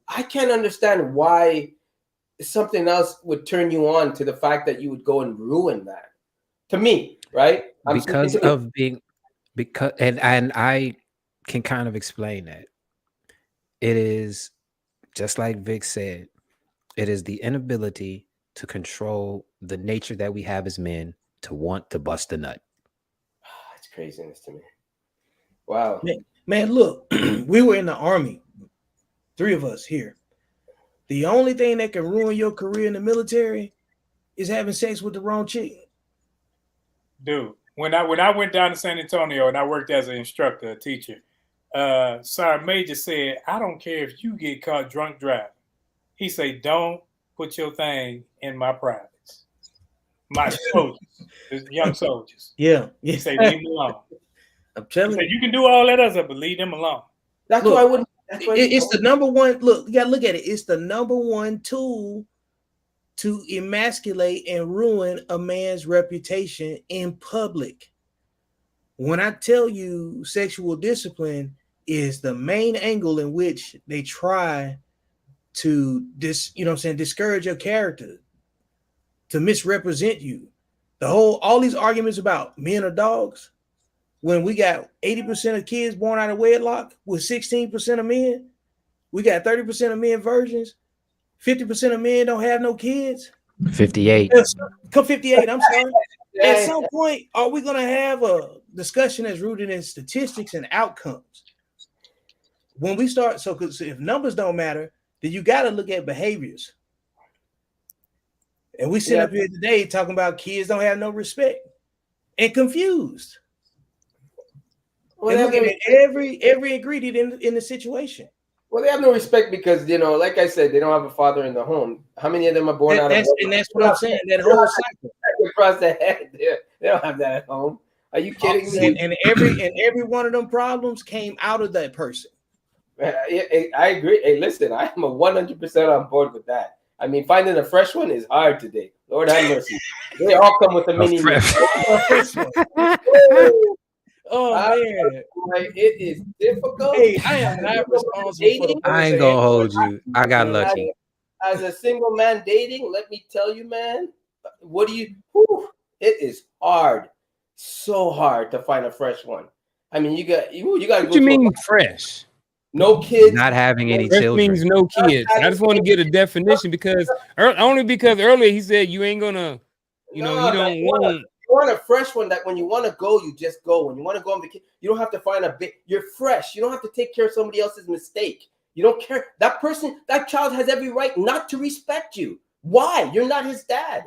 Speaker 5: I can't understand why something else would turn you on to the fact that you would go and ruin that. To me, right?
Speaker 2: Because and I can kind of explain that. It is just like Vic said, it is the inability to control the nature that we have as men to want to bust a nut.
Speaker 5: It's craziness to me. Wow.
Speaker 4: Man, look, we were in the Army, 3 of us here. The only thing that can ruin your career in the military is having sex with the wrong chick.
Speaker 3: Dude, when I went down to San Antonio and I worked as an instructor, a teacher, Sergeant Major said, I don't care if you get caught drunk driving. He said, don't put your thing in my privates. My soldiers, the young soldiers.
Speaker 4: Yeah.
Speaker 3: He said, leave them alone.
Speaker 4: I'm telling you.
Speaker 3: You can do all that other, but leave them alone.
Speaker 5: That's
Speaker 4: Look,
Speaker 5: why I wouldn't.
Speaker 4: It's the number one. Look, you gotta look at it. It's the number one tool to emasculate and ruin a man's reputation in public. When I tell you sexual discipline is the main angle in which they try to discourage your character, to misrepresent you. All these arguments about men are dogs, when we got 80% of kids born out of wedlock with 16% of men, we got 30% of men virgins, 50% of men don't have no kids.
Speaker 2: 58.
Speaker 4: 58, I'm sorry. At some point, are we going to have a discussion that's rooted in statistics and outcomes? When we start, so if numbers don't matter, then you got to look at behaviors. And we sit up here today talking about kids don't have no respect and confused. Well, and looking at every ingredient in the situation.
Speaker 5: Well, they have no respect because, like I said, they don't have a father in the home. How many of them are born out of?
Speaker 4: And that's what I'm saying. That whole cycle
Speaker 5: across the head. They don't have that at home. Are you kidding me?
Speaker 4: And every one of them problems came out of that person.
Speaker 5: I agree. Hey, listen, I am 100% on board with that. I mean, finding a fresh one is hard today. Lord have mercy. They all come with a mini.
Speaker 4: Oh man,
Speaker 5: it is difficult.
Speaker 4: Hey, I am not responsible for the
Speaker 2: I ain't gonna hold you. I got lucky.
Speaker 5: As a single man dating, let me tell you, man, it is hard. So hard to find a fresh one. I mean, you got.
Speaker 1: What do you mean fresh?
Speaker 5: No kids.
Speaker 2: Not having any
Speaker 1: That
Speaker 2: children.
Speaker 1: means no kids. I just want to get a definition because earlier he said you ain't gonna. You don't want.
Speaker 5: You want a fresh one that when you want to go, you just go. When you want to go on vacation, you don't have to find a bit. You're fresh. You don't have to take care of somebody else's mistake. You don't care. That person, that child has every right not to respect you. Why? You're not his dad.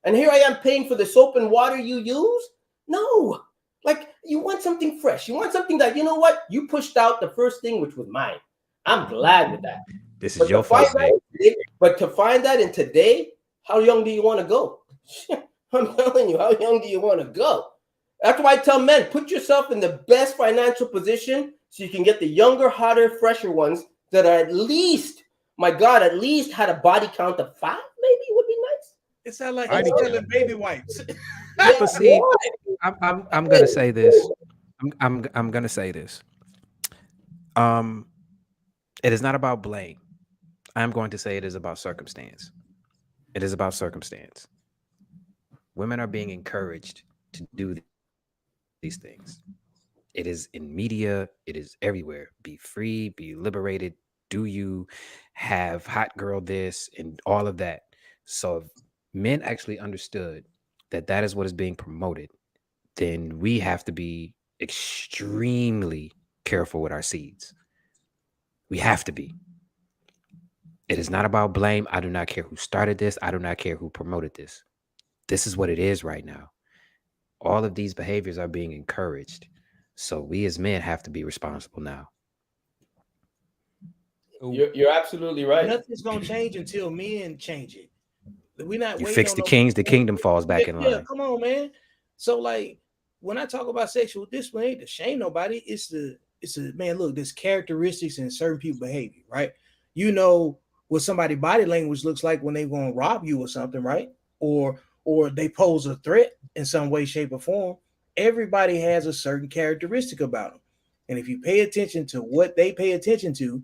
Speaker 5: And here I am paying for the soap and water you use? No. Like, you want something fresh. You want something that, you know what? You pushed out the first thing, which was mine. I'm glad with that.
Speaker 2: This is your fault.
Speaker 5: But to find that in today, how young do you want to go? I'm telling you, how young do you want to go? That's why I tell men, put yourself in the best financial position so you can get the younger, hotter, fresher ones that are at least, my God, at least had a body count of 5, maybe would be nice.
Speaker 4: It sounds like he's selling baby wipes.
Speaker 2: But see, I'm gonna say this. I'm gonna say this. It is not about blame. I'm going to say it is about circumstance. It is about circumstance. Women are being encouraged to do these things. It is in media. It is everywhere. Be free, be liberated. Do you have hot girl this and all of that? So if men actually understood that that is what is being promoted, then we have to be extremely careful with our seeds. We have to be. It is not about blame. I do not care who started this. I do not care who promoted this. This is what it is right now. All of these behaviors are being encouraged. So we as men have to be responsible now.
Speaker 5: You're absolutely right.
Speaker 4: Nothing's gonna change until men change it. We're not.
Speaker 2: You fix the kings, the kingdom falls back in line.
Speaker 4: Yeah, come on, man. So like when I talk about sexual discipline, ain't to shame nobody. It's the man. Look, there's characteristics in certain people's behavior, right? You know what somebody's body language looks like when they're gonna rob you or something, right? Or they pose a threat in some way, shape, or form. Everybody has a certain characteristic about them. And if you pay attention to what they pay attention to,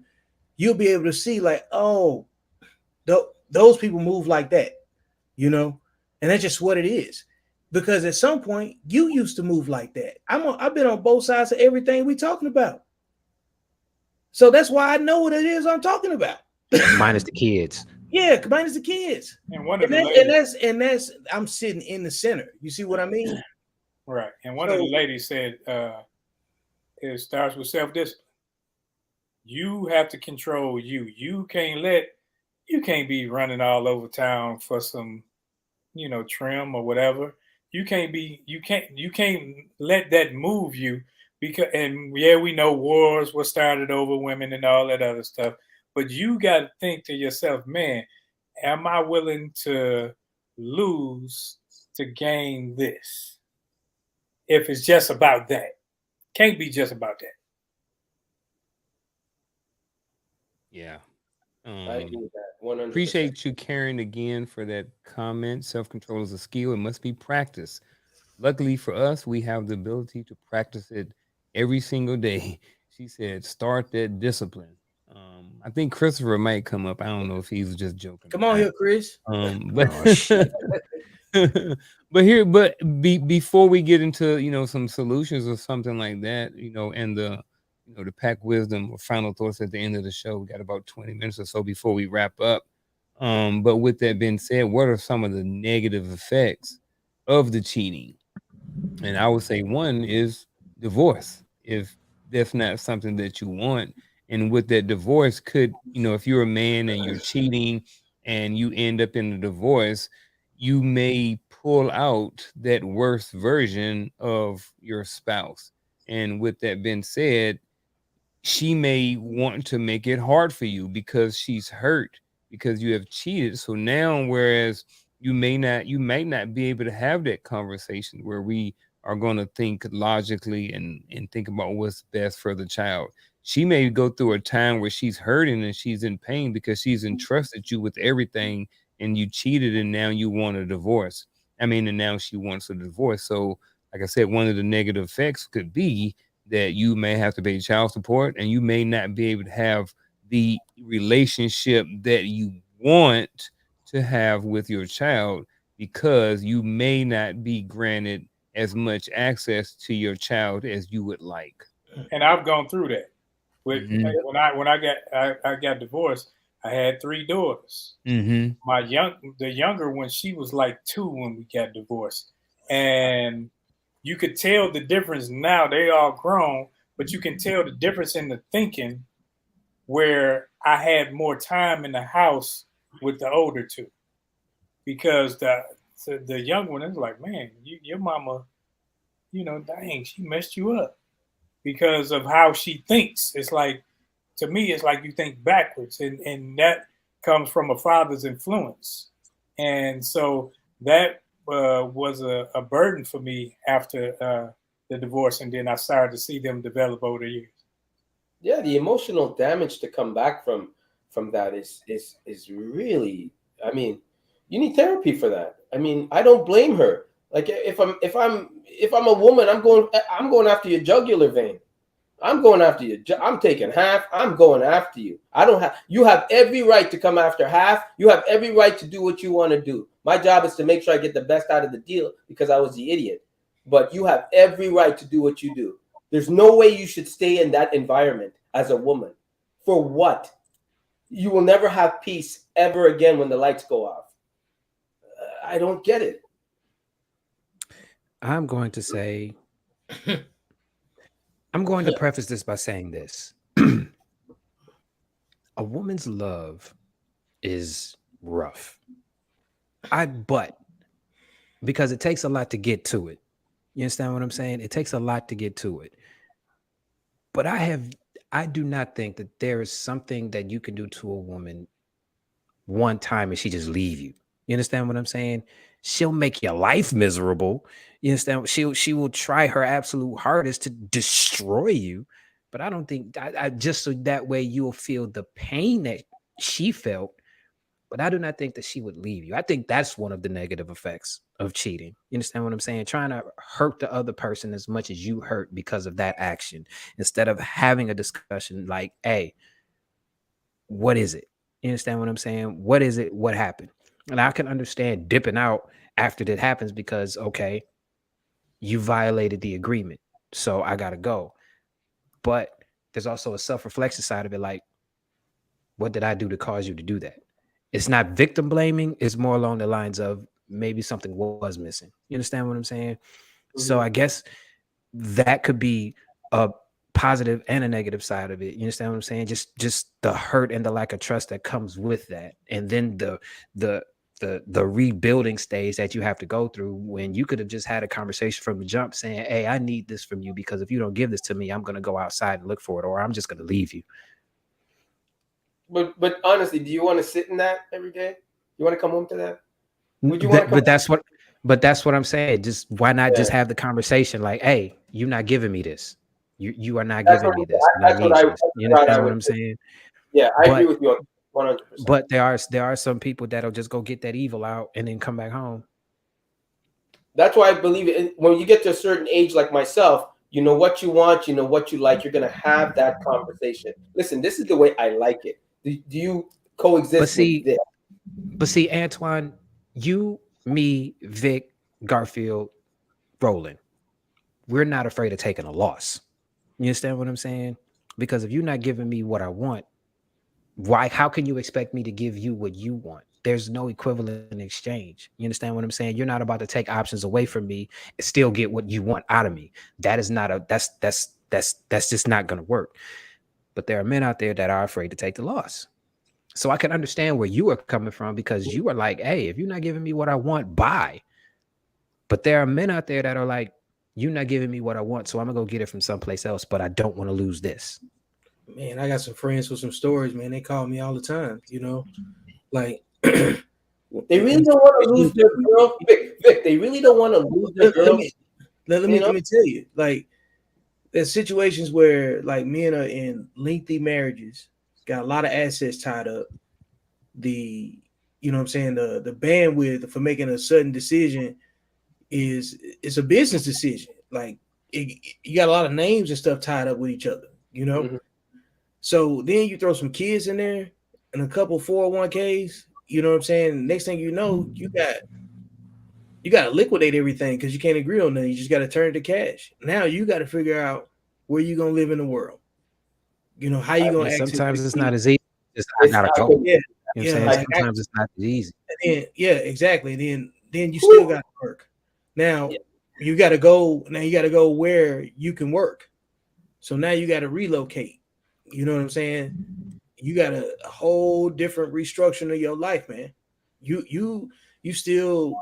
Speaker 4: you'll be able to see like, oh, those people move like that, you know? And that's just what it is. Because at some point, you used to move like that. I've been on both sides of everything we're talking about. So that's why I know what it is I'm talking about.
Speaker 2: Minus the kids.
Speaker 4: Yeah, minus the kids. And that's I'm sitting in the center. You see what I mean?
Speaker 3: Right. And one of the ladies said it starts with self-discipline. You have to control you. You can't be running all over town for some, trim or whatever. You can't let that move you we know wars were started over women and all that other stuff. But you got to think to yourself, man, am I willing to lose to gain this? If it's just about that. Can't be just about that.
Speaker 1: Yeah.
Speaker 5: I agree with that. 100%.
Speaker 1: Appreciate you, Karen, again for that comment. Self-control is a skill. It must be practiced. Luckily for us, we have the ability to practice it every single day. She said, start that discipline. I think Christopher might come up. I don't know if he's just joking.
Speaker 4: Come on here, Chris.
Speaker 1: Before we get into some solutions or something like that, and the pack wisdom or final thoughts at the end of the show. We got about 20 minutes or so before we wrap up. But with that being said, what are some of the negative effects of the cheating? And I would say one is divorce, if that's not something that you want. And with that divorce could, if you're a man and you're cheating and you end up in a divorce, you may pull out that worst version of your spouse. And with that being said, she may want to make it hard for you because she's hurt because you have cheated. So now, whereas you might not be able to have that conversation where we are going to think logically and think about what's best for the child. She may go through a time where she's hurting and she's in pain because she's entrusted you with everything and you cheated and now you want a divorce. And now she wants a divorce. So like I said, one of the negative effects could be that you may have to pay child support and you may not be able to have the relationship that you want to have with your child because you may not be granted as much access to your child as you would like.
Speaker 3: And I've gone through that. When I got divorced, I had 3 daughters.
Speaker 1: Mm-hmm.
Speaker 3: The younger one, she was like 2 when we got divorced, and you could tell the difference. Now they all grown, but you can tell the difference in the thinking, where I had more time in the house with the older 2, because the young one is like, man, your mama, dang, she messed you up because of how she thinks. It's like, to me, it's like you think backwards, and that comes from a father's influence. And so that was a burden for me after the divorce, and then I started to see them develop over the years.
Speaker 5: Yeah, the emotional damage to come back from that is really, I mean, you need therapy for that. I mean, I don't blame her. Like, if I'm a woman, I'm going after your jugular vein. I'm going after you. I'm taking half. I'm going after you. You have every right to come after half. You have every right to do what you want to do. My job is to make sure I get the best out of the deal because I was the idiot. But you have every right to do what you do. There's no way you should stay in that environment as a woman. For what? You will never have peace ever again when the lights go off. I don't get it.
Speaker 2: I'm going to say, I'm going to preface this by saying this. A woman's love is rough. But because it takes a lot to get to it. You understand what I'm saying? It takes a lot to get to it. But I do not think that there is something that you can do to a woman one time and she just leave you. You understand what I'm saying? She'll make your life miserable. You understand? She will try her absolute hardest to destroy you. But I don't think I just so that way you'll feel the pain that she felt. But I do not think that she would leave you. I think that's one of the negative effects of cheating. You understand what I'm saying? Trying to hurt the other person as much as you hurt because of that action, instead of having a discussion like, hey, what is it? You understand what I'm saying? What is it? What happened? And I can understand dipping out after that happens because, okay, you violated the agreement, so I got to go. But there's also a self-reflection side of it. Like, what did I do to cause you to do that? It's not victim blaming. It's more along the lines of maybe something was missing. You understand what I'm saying? Mm-hmm. So I guess that could be a positive and a negative side of it. You understand what I'm saying? Just the hurt and the lack of trust that comes with that. And then the rebuilding stage that you have to go through, when you could have just had a conversation from the jump saying, hey, I need this from you, because if you don't give this to me, I'm going to go outside and look for it, or I'm just going to leave you.
Speaker 5: But honestly, do you want to sit in that every day? You want to come home to that? Would you want to
Speaker 2: but that's what I'm saying. Just why not just have the conversation like, hey, you're not giving me this. You are not giving me this. You understand what I'm saying?
Speaker 5: Yeah, I agree with you 100%.
Speaker 2: But there are some people that'll just go get that evil out and then come back home.
Speaker 5: That's why I believe when you get to a certain age like myself, you know what you want, you know what you like, you're going to have that conversation. Listen, this is the way I like it. Do you coexist with this?
Speaker 2: But see, Antoine, you, me, Vic, Garfield, Roland, we're not afraid of taking a loss. You understand what I'm saying? Because if you're not giving me what I want, how can you expect me to give you what you want? There's no equivalent in exchange. You understand what I'm saying? You're not about to take options away from me and still get what you want out of me. That is not that's just not going to work. But there are men out there that are afraid to take the loss. So I can understand where you are coming from, because you are like, hey, if you're not giving me what I want, bye. But there are men out there that are like, you're not giving me what I want, so I'm gonna go get it from someplace else, but I don't want to lose this.
Speaker 4: Man, I got some friends with some stories, man. They call me all the time, like
Speaker 5: they really don't want to lose their girl. Vic, they really don't want to lose their girl.
Speaker 4: Let me tell you, like, there's situations where like men are in lengthy marriages, got a lot of assets tied up. The bandwidth for making a sudden decision it's a business decision. Like you got a lot of names and stuff tied up with each other, Mm-hmm. So then you throw some kids in there and a couple 401ks, you know what I'm saying? Next thing you know, you got to liquidate everything because you can't agree on nothing. You just got to turn it to cash. Now you got to figure out where you're going to live in the world. How you going to
Speaker 2: sometimes it's not as easy Just I gotta go.
Speaker 4: Yeah,
Speaker 2: You know what I'm saying?
Speaker 4: like
Speaker 2: Sometimes it's not easy.
Speaker 4: then, yeah, exactly. Then you still got to work. Now you got to go. Now you got to go where you can work. So now you got to relocate. You know what I'm saying? You got a whole different restructuring of your life, man. You still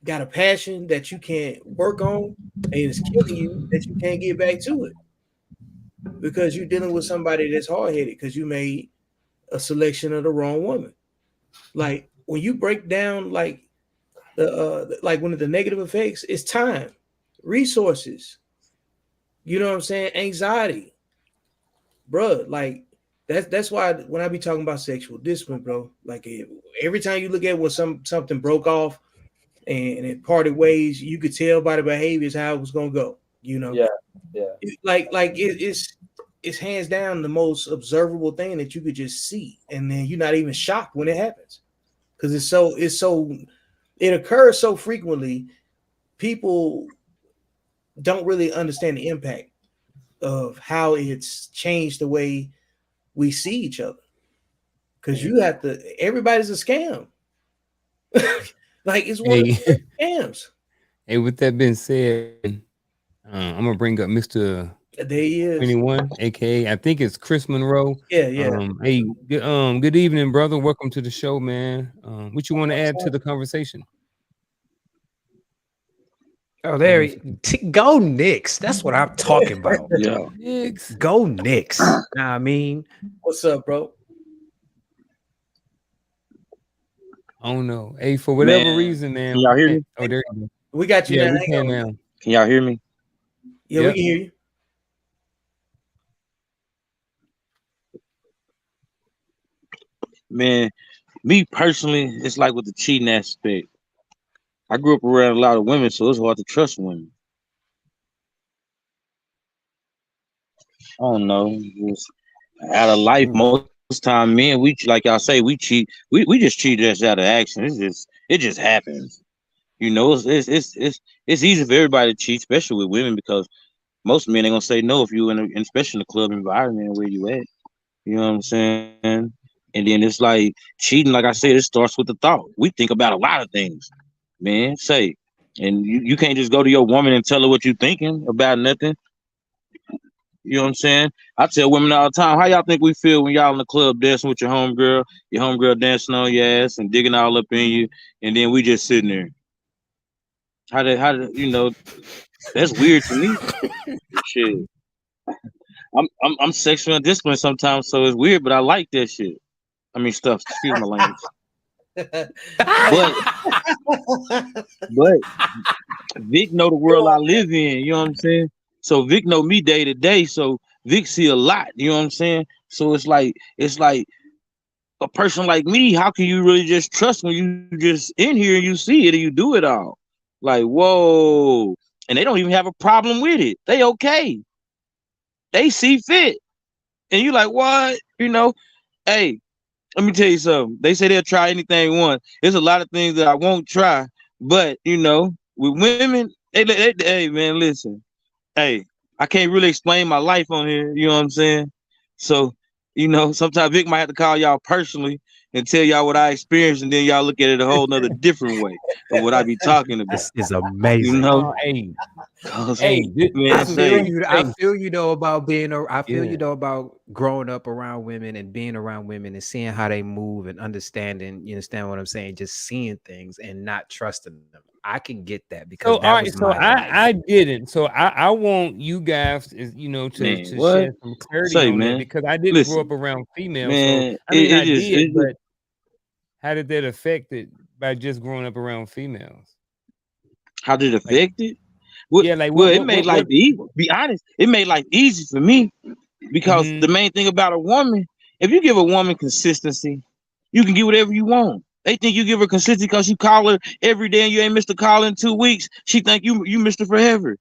Speaker 4: got a passion that you can't work on, and it's killing you that you can't get back to it because you're dealing with somebody that's hard headed because you made a selection of the wrong woman. Like when you break down like like one of the negative effects is time, resources. You know what I'm saying? Anxiety, bro. Like that's why when I be talking about sexual discipline, bro, like every time you look at when something broke off and it parted ways, you could tell by the behaviors how it was gonna go. You know,
Speaker 5: yeah.
Speaker 4: It's hands down the most observable thing that you could just see, and then you're not even shocked when it happens because it occurs so frequently. People don't really understand the impact of how it's changed the way we see each other. Because you have to, everybody's a scam. Like it's one of the scams.
Speaker 1: Hey, with that being said, I'm gonna bring up Mr.
Speaker 4: There he is.
Speaker 1: 21, aka I think it's Chris Monroe.
Speaker 4: Yeah.
Speaker 1: Hey, good evening, brother. Welcome to the show, man. What you want to add to the conversation?
Speaker 2: Oh, there go Knicks. That's what I'm talking about.
Speaker 6: Yeah.
Speaker 1: Knicks.
Speaker 2: Go Knicks. I mean,
Speaker 4: What's up, bro?
Speaker 1: Oh no. Hey, for whatever reason, man.
Speaker 6: Can y'all hear me?
Speaker 1: Oh, there you go.
Speaker 4: We got you
Speaker 1: Yeah,
Speaker 4: now.
Speaker 1: we can now.
Speaker 6: Can y'all hear me?
Speaker 4: Yeah, we can hear you.
Speaker 6: Man, me personally, it's like with the cheating aspect. I grew up around a lot of women, so it's hard to trust women. I don't know. Just out of life, most time, men, we like y'all say, we cheat. We just cheat just out of action. It just happens. You know, it's easy for everybody to cheat, especially with women, because most men ain't gonna say no if you especially in the club environment where you at. You know what I'm saying? And then it's like cheating, like I said, it starts with the thought. We think about a lot of things, man. And you can't just go to your woman and tell her what you thinking about nothing. You know what I'm saying? I tell women all the time, how y'all think we feel when y'all in the club dancing with your homegirl dancing on your ass and digging all up in you, and then we just sitting there. How did you know? That's weird to me. Shit. I'm sexually undisciplined sometimes, so it's weird, but I like that shit. I mean stuff, excuse my language. but Vic know the world I live in, you know what I'm saying? So Vic know me day to day, so Vic see a lot, you know what I'm saying? So it's like a person like me, how can you really just trust when you just in here and you see it and you do it all? Like, whoa. And they don't even have a problem with it. They okay. They see fit. And you like, what? You know, hey, let me tell you something. They say they'll try anything once. There's a lot of things that I won't try. But, you know, with women, hey, man, listen. Hey, I can't really explain my life on here. You know what I'm saying? So, you know, sometimes Vic might have to call y'all personally and tell y'all what I experienced, and then y'all look at it a whole nother different way of what I be talking about.
Speaker 2: this is amazing.
Speaker 6: You know?
Speaker 1: Hey,
Speaker 6: Man,
Speaker 2: I feel you know about
Speaker 1: Yeah.
Speaker 2: about growing up around women and being around women and seeing how they move and understanding. You understand what I'm saying? Just seeing things and not trusting them. I can get that because
Speaker 1: So
Speaker 2: that
Speaker 1: all right,
Speaker 2: was
Speaker 1: so
Speaker 2: my life.
Speaker 1: I didn't. So I want you guys, you know, to
Speaker 6: Man,
Speaker 1: share
Speaker 6: what?
Speaker 1: some clarity
Speaker 6: Say,
Speaker 1: on
Speaker 6: man.
Speaker 1: that because I didn't
Speaker 6: Listen,
Speaker 1: grow up around females.
Speaker 6: man,
Speaker 1: So I mean, I
Speaker 6: it
Speaker 1: did,
Speaker 6: just
Speaker 1: but how did that affect it by just growing up around females?
Speaker 6: how did it
Speaker 1: Like,
Speaker 6: affect it? Well,
Speaker 1: yeah, like
Speaker 6: well, it made life easy. Be honest, it made life easy for me because the main thing about a woman, if you give a woman consistency, you can get whatever you want. They think you give her consistency because you call her every day and you ain't missed a call in 2 weeks. She think you missed her forever.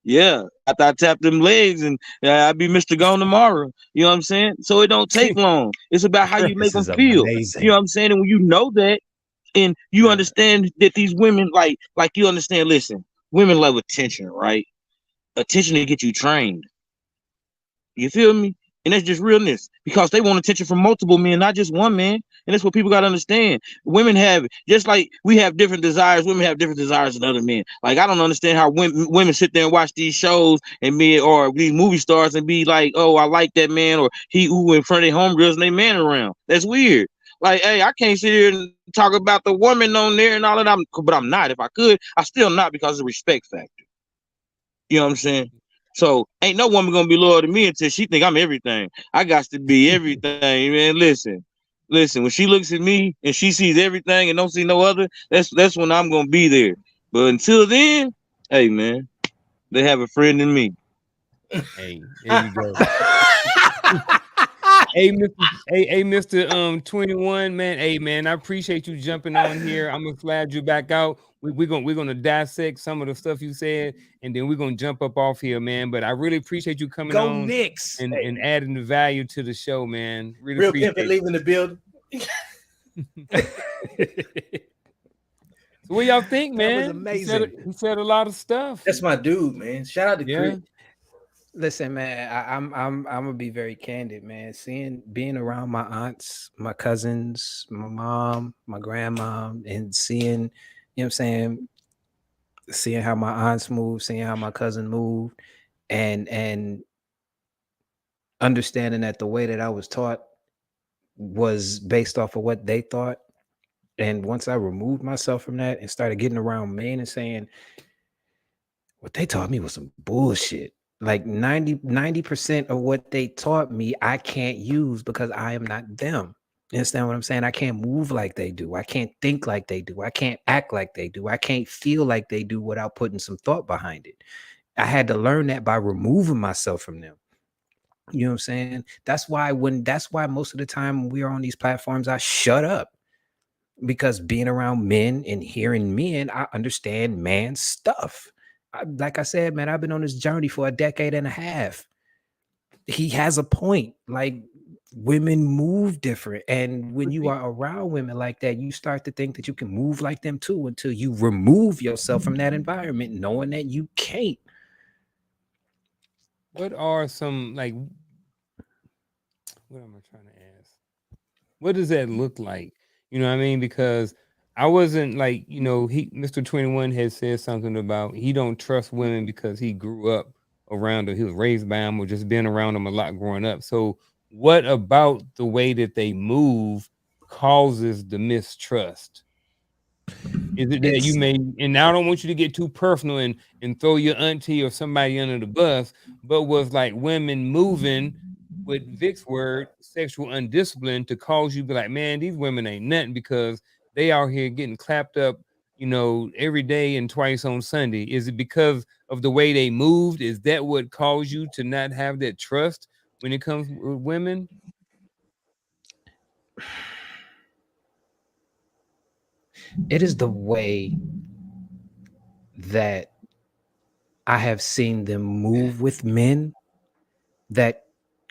Speaker 6: Yeah, after I tap them legs and I'd be Mr. Gone tomorrow. You know what I'm saying? So it don't take long. It's about how you make
Speaker 2: This
Speaker 6: them
Speaker 2: is
Speaker 6: feel.
Speaker 2: amazing.
Speaker 6: You know what I'm saying? And when you know that, and you understand that these women like you understand. Listen, women love attention, right? Attention to get you trained. You feel me? And that's just realness because they want attention from multiple men, not just one man. And that's what people got to understand. Women have, just like we have different desires, women have different desires than other men. Like, I don't understand how women sit there and watch these shows and or these movie stars and be like, oh, I like that man, or he who in front of their homegirls and they man around. That's weird. Like, hey, I can't sit here and talk about the woman on there and all of that, but I'm not. If I could, I still not because of the respect factor. You know what I'm saying? So ain't no woman gonna be loyal to me until she think I'm everything. I got to be everything, man. Listen. When she looks at me and she sees everything and don't see no other, that's when I'm gonna be there. But until then, hey man, they have a friend in me.
Speaker 1: Hey, there you go. Hey, Mr. 21, man. Hey, man, I appreciate you jumping on here. I'm gonna flag you back out. We're gonna dissect some of the stuff you said, and then we're gonna jump up off here, man. But I really appreciate you coming
Speaker 4: Go
Speaker 1: on
Speaker 4: Knicks.
Speaker 1: and adding the value to the show, man. Really
Speaker 4: Real
Speaker 1: appreciate
Speaker 4: pimp
Speaker 1: it.
Speaker 4: leaving the building.
Speaker 1: So what y'all think,
Speaker 2: That was
Speaker 1: man?
Speaker 2: amazing.
Speaker 1: He said a lot of stuff.
Speaker 4: That's my dude, man. Shout out to
Speaker 1: Yeah.
Speaker 4: Chris.
Speaker 2: Listen, man, I'm gonna be very candid, man. Being around my aunts, my cousins, my mom, my grandma, and seeing, you know what I'm saying, seeing how my aunts move, seeing how my cousin moved, and understanding that the way that I was taught was based off of what they thought. And once I removed myself from that and started getting around men and saying, what they taught me was some bullshit. Like 90% of what they taught me, I can't use because I am not them. You understand what I'm saying? I can't move like they do. I can't think like they do. I can't act like they do. I can't feel like they do without putting some thought behind it. I had to learn that by removing myself from them. You know what I'm saying? That's why most of the time when we are on these platforms, I shut up. Because being around men and hearing men, I understand man's stuff. Like I said, man, I've been on this journey for a decade and a half. He has a point. Like, women move different. And when you are around women like that, you start to think that you can move like them too until you remove yourself from that environment, knowing that you can't.
Speaker 1: What are some, like, what am I trying to ask? What does that look like? You know what I mean? Because I wasn't like, you know, Mr. 21 had said something about he don't trust women because he grew up around them. He was raised by them or just been around them a lot growing up. So what about the way that they move causes the mistrust? Is it that you may, and I don't want you to get too personal and throw your auntie or somebody under the bus, but was like women moving with Vic's word, sexual undiscipline, to cause you to be like, man, these women ain't nothing because they out here getting clapped up, you know, every day and twice on Sunday. Is it because of the way they moved? Is that what caused you to not have that trust when it comes with women?
Speaker 2: It is the way that I have seen them move with men that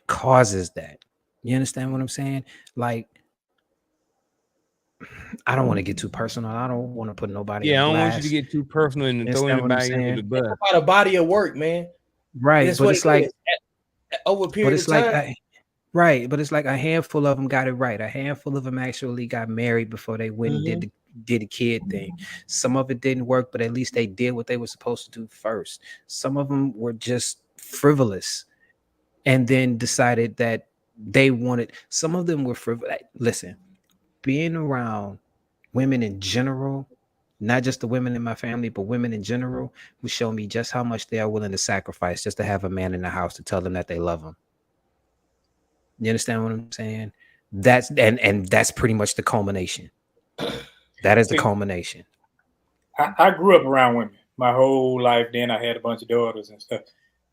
Speaker 2: causes that. You understand what I'm saying? Like, I don't want to get too personal. I don't want to put nobody
Speaker 1: Yeah, I
Speaker 2: on
Speaker 1: don't
Speaker 2: blast.
Speaker 1: want you to get too personal and throw
Speaker 2: Understand what I'm
Speaker 1: anybody under
Speaker 2: saying?
Speaker 1: the bus.
Speaker 4: It's about a body of work, man.
Speaker 2: Right,
Speaker 4: That's
Speaker 2: but
Speaker 4: what
Speaker 2: it's like,
Speaker 4: over a period of time.
Speaker 2: right, but it's like a handful of them got it right. A handful of them actually got married before they went and did the kid thing. Some of it didn't work, but at least they did what they were supposed to do first. Some of them were just frivolous and then decided that they wanted, some of them were frivolous. Listen, being around women in general, not just the women in my family, but women in general, who show me just how much they are willing to sacrifice just to have a man in the house to tell them that they love them. You understand what I'm saying? That's and that's pretty much the culmination. That is the culmination.
Speaker 3: I grew up around women my whole life. Then I had a bunch of daughters and stuff.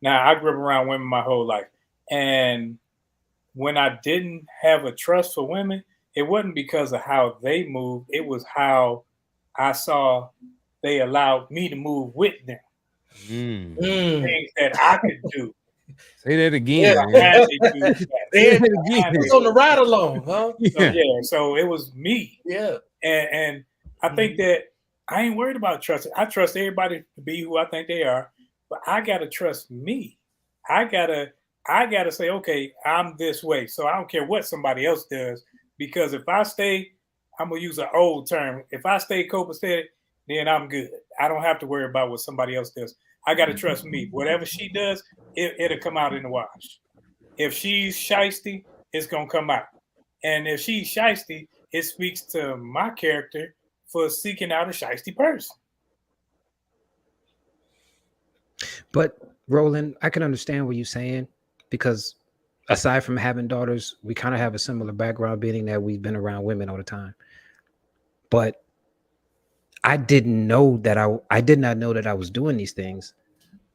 Speaker 3: Now I grew up around women my whole life, and when I didn't have a trust for women, it wasn't because of how they moved. It was how I saw they allowed me to move with them. Things that I could do.
Speaker 1: Say that again.
Speaker 4: Yeah.
Speaker 1: Man.
Speaker 4: Say that again. It's on the ride along, huh?
Speaker 3: So it was me.
Speaker 4: Yeah.
Speaker 3: And I think that I ain't worried about trust. I trust everybody to be who I think they are, but I gotta trust me. I gotta I got to say, okay, I'm this way. So I don't care what somebody else does, because if I stay, I'm going to use an old term. If I stay copacetic, then I'm good. I don't have to worry about what somebody else does. I got to trust me. Whatever she does, it'll come out in the wash. If she's shiesty, it's going to come out. And if she's shiesty, it speaks to my character for seeking out a shiesty person.
Speaker 2: But Roland, I can understand what you're saying, because aside from having daughters, we kind of have a similar background, being that we've been around women all the time. But I didn't know that I did not know that I was doing these things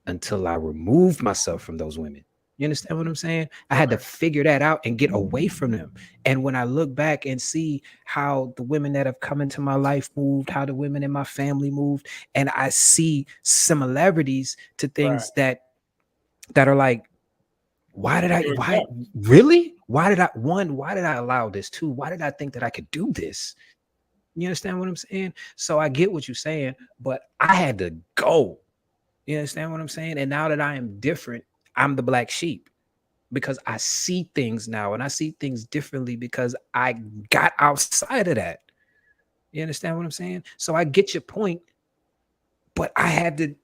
Speaker 2: until I removed myself from those women. You understand what I'm saying? I had to figure that out and get away from them. And when I look back and see how the women that have come into my life moved, how the women in my family moved, and I see similarities to things that are like, why did really? Why did I allow this? Two, why did I think that I could do this? You understand what I'm saying? So I get what you're saying, but I had to go. You understand what I'm saying? And now that I am different, I'm the black sheep, because I see things now, and I see things differently because I got outside of that. You understand what I'm saying? So I get your point, but I had to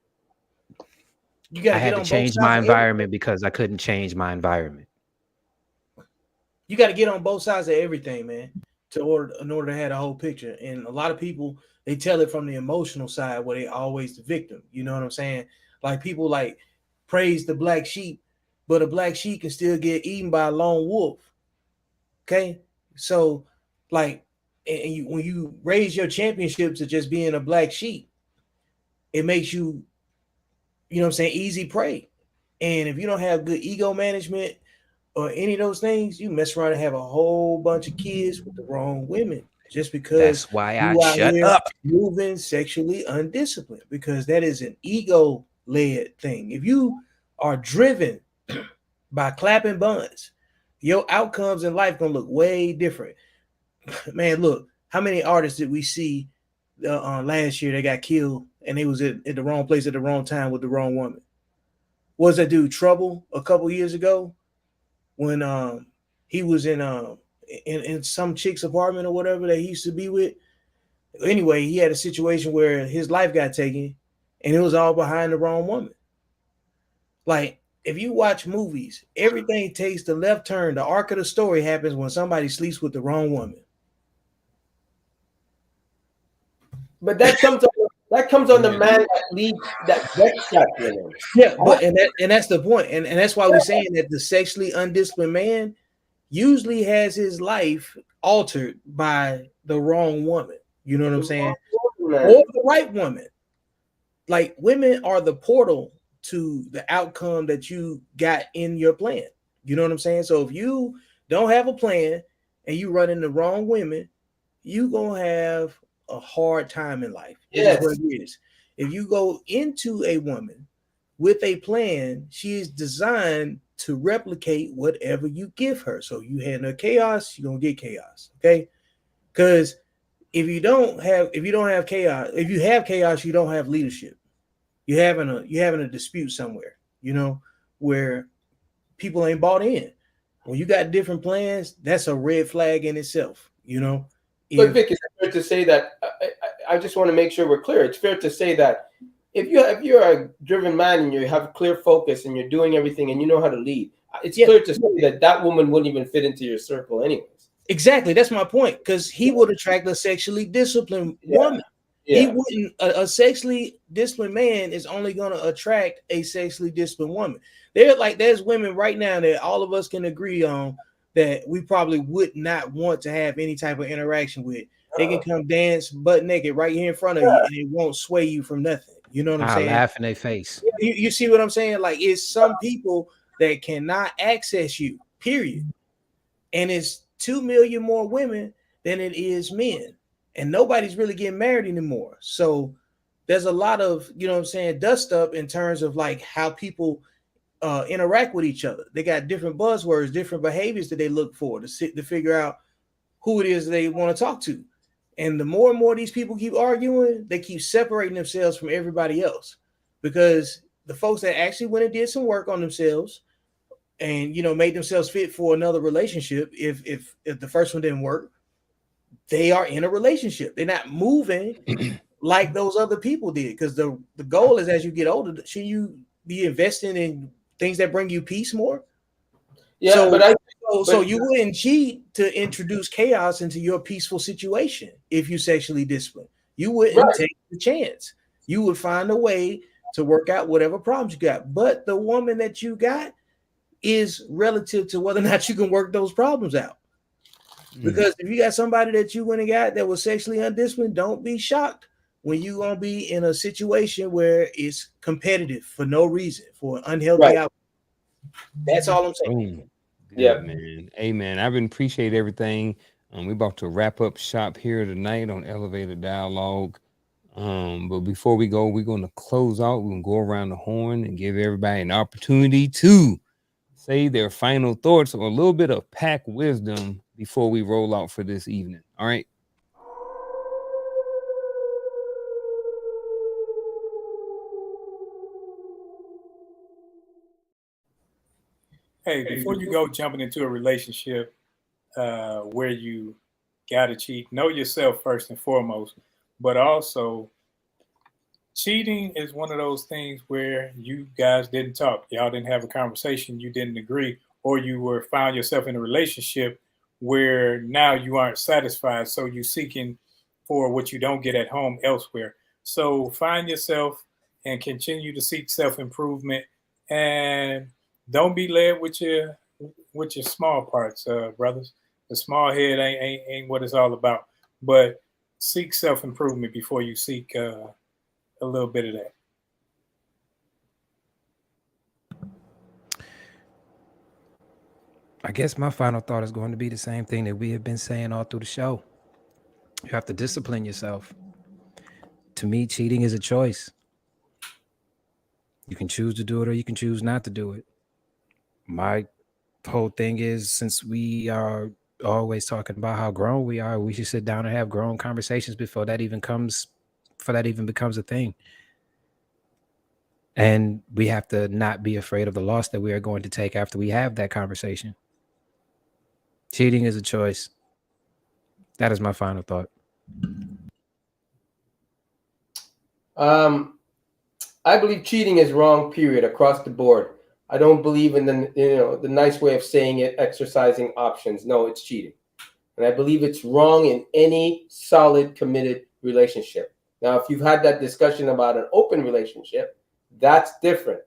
Speaker 2: change my environment because I couldn't change my environment.
Speaker 4: You got to get on both sides of everything, man, in order to have the whole picture. And a lot of people, they tell it from the emotional side, where they always the victim. You know what I'm saying? Like, people like praise the black sheep, but a black sheep can still get eaten by a lone wolf. Okay, so like, and when you raise your championship to just being a black sheep, it makes you, you know what I'm saying, easy prey. And if you don't have good ego management or any of those things, you mess around and have a whole bunch of kids with the wrong women, just because
Speaker 2: that's why I shut up.
Speaker 4: Moving sexually undisciplined, because that is an ego-led thing. If you are driven by clapping buns, your outcomes in life gonna look way different. Man, look, how many artists did we see last year that got killed and they was at the wrong place at the wrong time with the wrong woman? Was that dude Trouble a couple years ago when he was in some chick's apartment or whatever that he used to be with? Anyway, he had a situation where his life got taken, and it was all behind the wrong woman. Like, if you watch movies, everything takes the left turn. The arc of the story happens when somebody sleeps with the wrong woman.
Speaker 5: But that comes on the man that leads that gets that woman.
Speaker 4: Yeah, but and that's the point. And that's why we're saying that the sexually undisciplined man usually has his life altered by the wrong woman. You know what I'm saying? Or the right woman. Like, women are the portal to the outcome that you got in your plan. You know what I'm saying? So if you don't have a plan and you run into the wrong women, you gonna have a hard time in life. Yes. Is what it is. If you go into a woman with a plan, she is designed to replicate whatever you give her. So you handle chaos, you're gonna get chaos. Okay, because if you have chaos, if you have chaos, you don't have leadership. You're having a dispute somewhere, you know, where people ain't bought in. When you got different plans, that's a red flag in itself, you know.
Speaker 5: But Vic, it's fair to say that I just want to make sure we're clear. It's fair to say that if you're a driven man and you have clear focus and you're doing everything and you know how to lead, it's clear to say that woman wouldn't even fit into your circle anyways.
Speaker 4: Exactly. That's my point. Because he would attract a sexually disciplined woman. Yeah. He wouldn't. A sexually disciplined man is only going to attract a sexually disciplined woman. There's women right now that all of us can agree on that we probably would not want to have any type of interaction with. They can come dance butt naked right here in front of you, and it won't sway you from nothing. You know what I'm saying?
Speaker 2: Laugh in their face.
Speaker 4: You see what I'm saying? Like, it's some people that cannot access you, period. And it's 2 million more women than it is men. And nobody's really getting married anymore. So there's a lot of, you know what I'm saying, dust up in terms of like how people interact with each other. They got different buzzwords, different behaviors that they look for to figure out who it is they want to talk to. And the more and more these people keep arguing, they keep separating themselves from everybody else, because the folks that actually went and did some work on themselves and made themselves fit for another relationship. If the first one didn't work, they are in a relationship. They're not moving like those other people did, because the goal is, as you get older, should you be investing in things that bring you peace more?
Speaker 5: Yeah,
Speaker 4: So you wouldn't cheat to introduce chaos into your peaceful situation. If you sexually disciplined, you wouldn't take the chance. You would find a way to work out whatever problems you got. But the woman that you got is relative to whether or not you can work those problems out. Because if you got somebody that you went and got that was sexually undisciplined, don't be shocked when you're gonna be in a situation where it's competitive for no reason, for an unhealthy outcome. That's all I'm saying.
Speaker 1: Good, man. Hey, man, I've been appreciate everything. We're about to wrap up shop here tonight on Elevated Dialogue. But before we go, we're going to close out. We're going to go around the horn and give everybody an opportunity to say their final thoughts or a little bit of pack wisdom before we roll out for this evening. All right.
Speaker 3: Hey, before you go jumping into a relationship where you gotta cheat, know yourself first and foremost. But also, cheating is one of those things where you guys didn't talk, y'all didn't have a conversation, you didn't agree, or you were found yourself in a relationship where now you aren't satisfied, so you're seeking for what you don't get at home elsewhere. So find yourself and continue to seek self-improvement, and don't be led with your small parts, brothers. The small head ain't what it's all about. But seek self-improvement before you seek a little bit of that.
Speaker 2: I guess my final thought is going to be the same thing that we have been saying all through the show. You have to discipline yourself. To me, cheating is a choice. You can choose to do it or you can choose not to do it. My whole thing is, since we are always talking about how grown we are, we should sit down and have grown conversations before that even becomes a thing. And we have to not be afraid of the loss that we are going to take after we have that conversation. Cheating is a choice. That is my final thought.
Speaker 5: I believe cheating is wrong, period, across the board. I don't believe in the nice way of saying it, exercising options. No, it's cheating. And I believe it's wrong in any solid, committed relationship. Now, if you've had that discussion about an open relationship, that's different.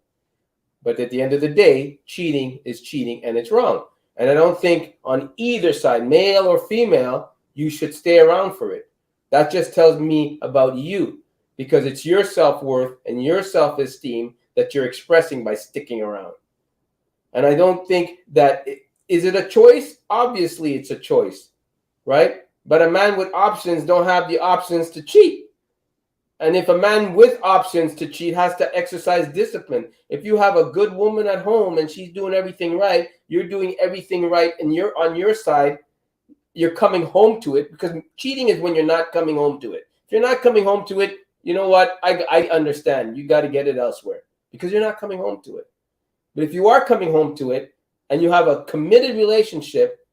Speaker 5: But at the end of the day, cheating is cheating and it's wrong. And I don't think on either side, male or female, you should stay around for it. That just tells me about you, because it's your self-worth and your self-esteem that you're expressing by sticking around. And I don't think that, is it a choice? Obviously, it's a choice, right? But a man with options don't have the options to cheat. And if a man with options to cheat has to exercise discipline, if you have a good woman at home and she's doing everything right, you're doing everything right, and you're on your side, you're coming home to it, because cheating is when you're not coming home to it. If you're not coming home to it, you know what? I understand. You got to get it elsewhere because you're not coming home to it. But if you are coming home to it and you have a committed relationship,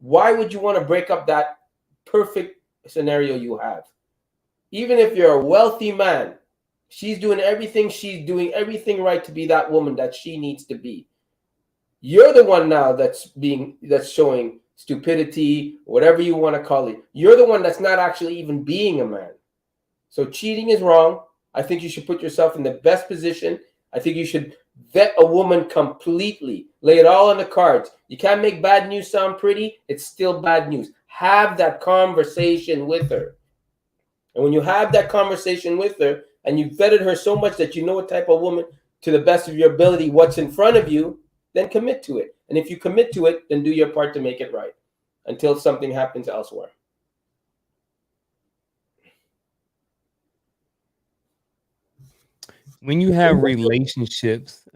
Speaker 5: why would you want to break up that perfect scenario you have? Even if you're a wealthy man, she's doing everything right to be that woman that she needs to be. You're the one now that's showing stupidity, whatever you want to call it. You're the one that's not actually even being a man. So cheating is wrong. I think you should put yourself in the best position. I think you should vet a woman completely. Lay it all on the cards. You can't make bad news sound pretty. It's still bad news. Have that conversation with her. And when you have that conversation with her and you've vetted her so much that you know what type of woman, to the best of your ability, what's in front of you, then commit to it. And if you commit to it, then do your part to make it right until something happens elsewhere.
Speaker 1: When you have relationships,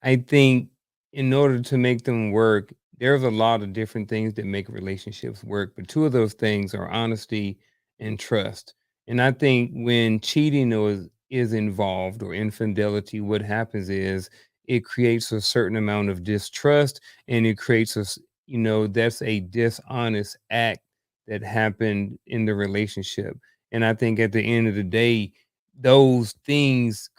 Speaker 1: I think in order to make them work, there's a lot of different things that make relationships work. But two of those things are honesty and trust. And I think when cheating is involved or infidelity, what happens is it creates a certain amount of distrust, and it creates that's a dishonest act that happened in the relationship. And I think at the end of the day, those things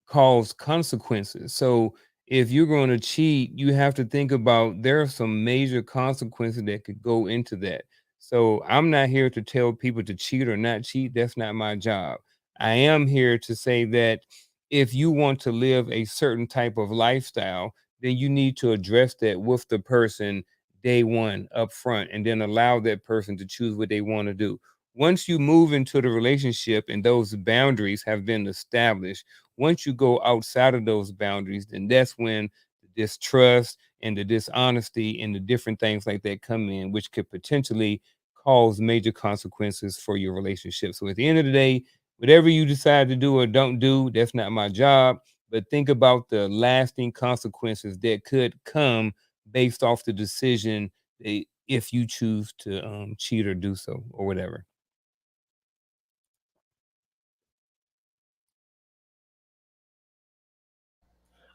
Speaker 1: cause consequences. So if you're going to cheat, you have to think about there are some major consequences that could go into that. So I'm not here to tell people to cheat or not cheat. That's not my job. I am here to say that if you want to live a certain type of lifestyle, then you need to address that with the person day one up front, and then allow that person to choose what they want to do. Once you move into the relationship and those boundaries have been established, once you go outside of those boundaries, then that's when the distrust and the dishonesty and the different things like that come in, which could potentially cause major consequences for your relationship. So at the end of the day, whatever you decide to do or don't do, that's not my job. But think about the lasting consequences that could come based off the decision if you choose to cheat or do so or whatever.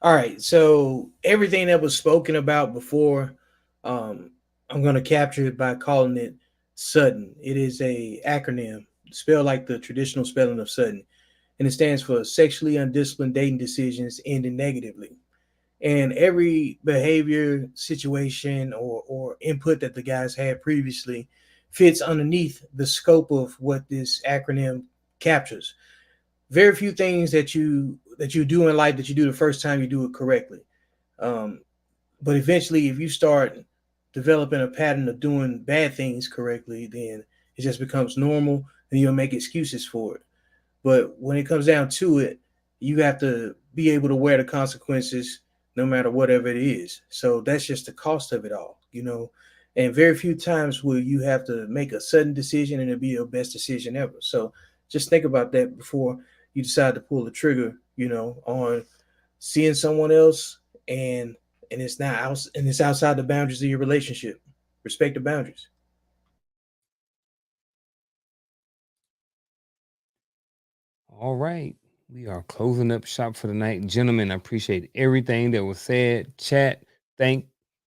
Speaker 4: All right, so everything that was spoken about before, I'm going to capture it by calling it sudden. It is a acronym spelled like the traditional spelling of sudden, and it stands for sexually undisciplined dating decisions ending negatively. And every behavior, situation, or input that the guys had previously fits underneath the scope of what this acronym captures. Very few things that you do in life that you do the first time you do it correctly. Um, but eventually, if you start developing a pattern of doing bad things correctly, then it just becomes normal, and you'll make excuses for it. But when it comes down to it, you have to be able to wear the consequences no matter whatever it is. So that's just the cost of it all. And very few times will you have to make a sudden decision and it'll be your best decision ever. So just think about that before you decide to pull the trigger, on seeing someone else and it's not out and it's outside the boundaries of your relationship. Respect the boundaries.
Speaker 1: All right. We are closing up shop for the night. Gentlemen, I appreciate everything that was said. Chat, thank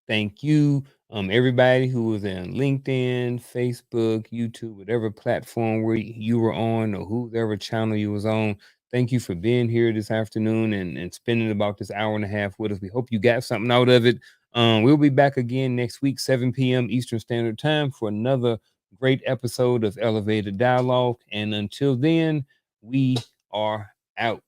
Speaker 1: you. Everybody who was in LinkedIn, Facebook, YouTube, whatever platform where you were on or whoever channel you was on. Thank you for being here this afternoon and spending about this hour and a half with us. We hope you got something out of it. We'll be back again next week, 7 p.m. Eastern Standard Time for another great episode of Elevated Dialogue. And until then, we are out.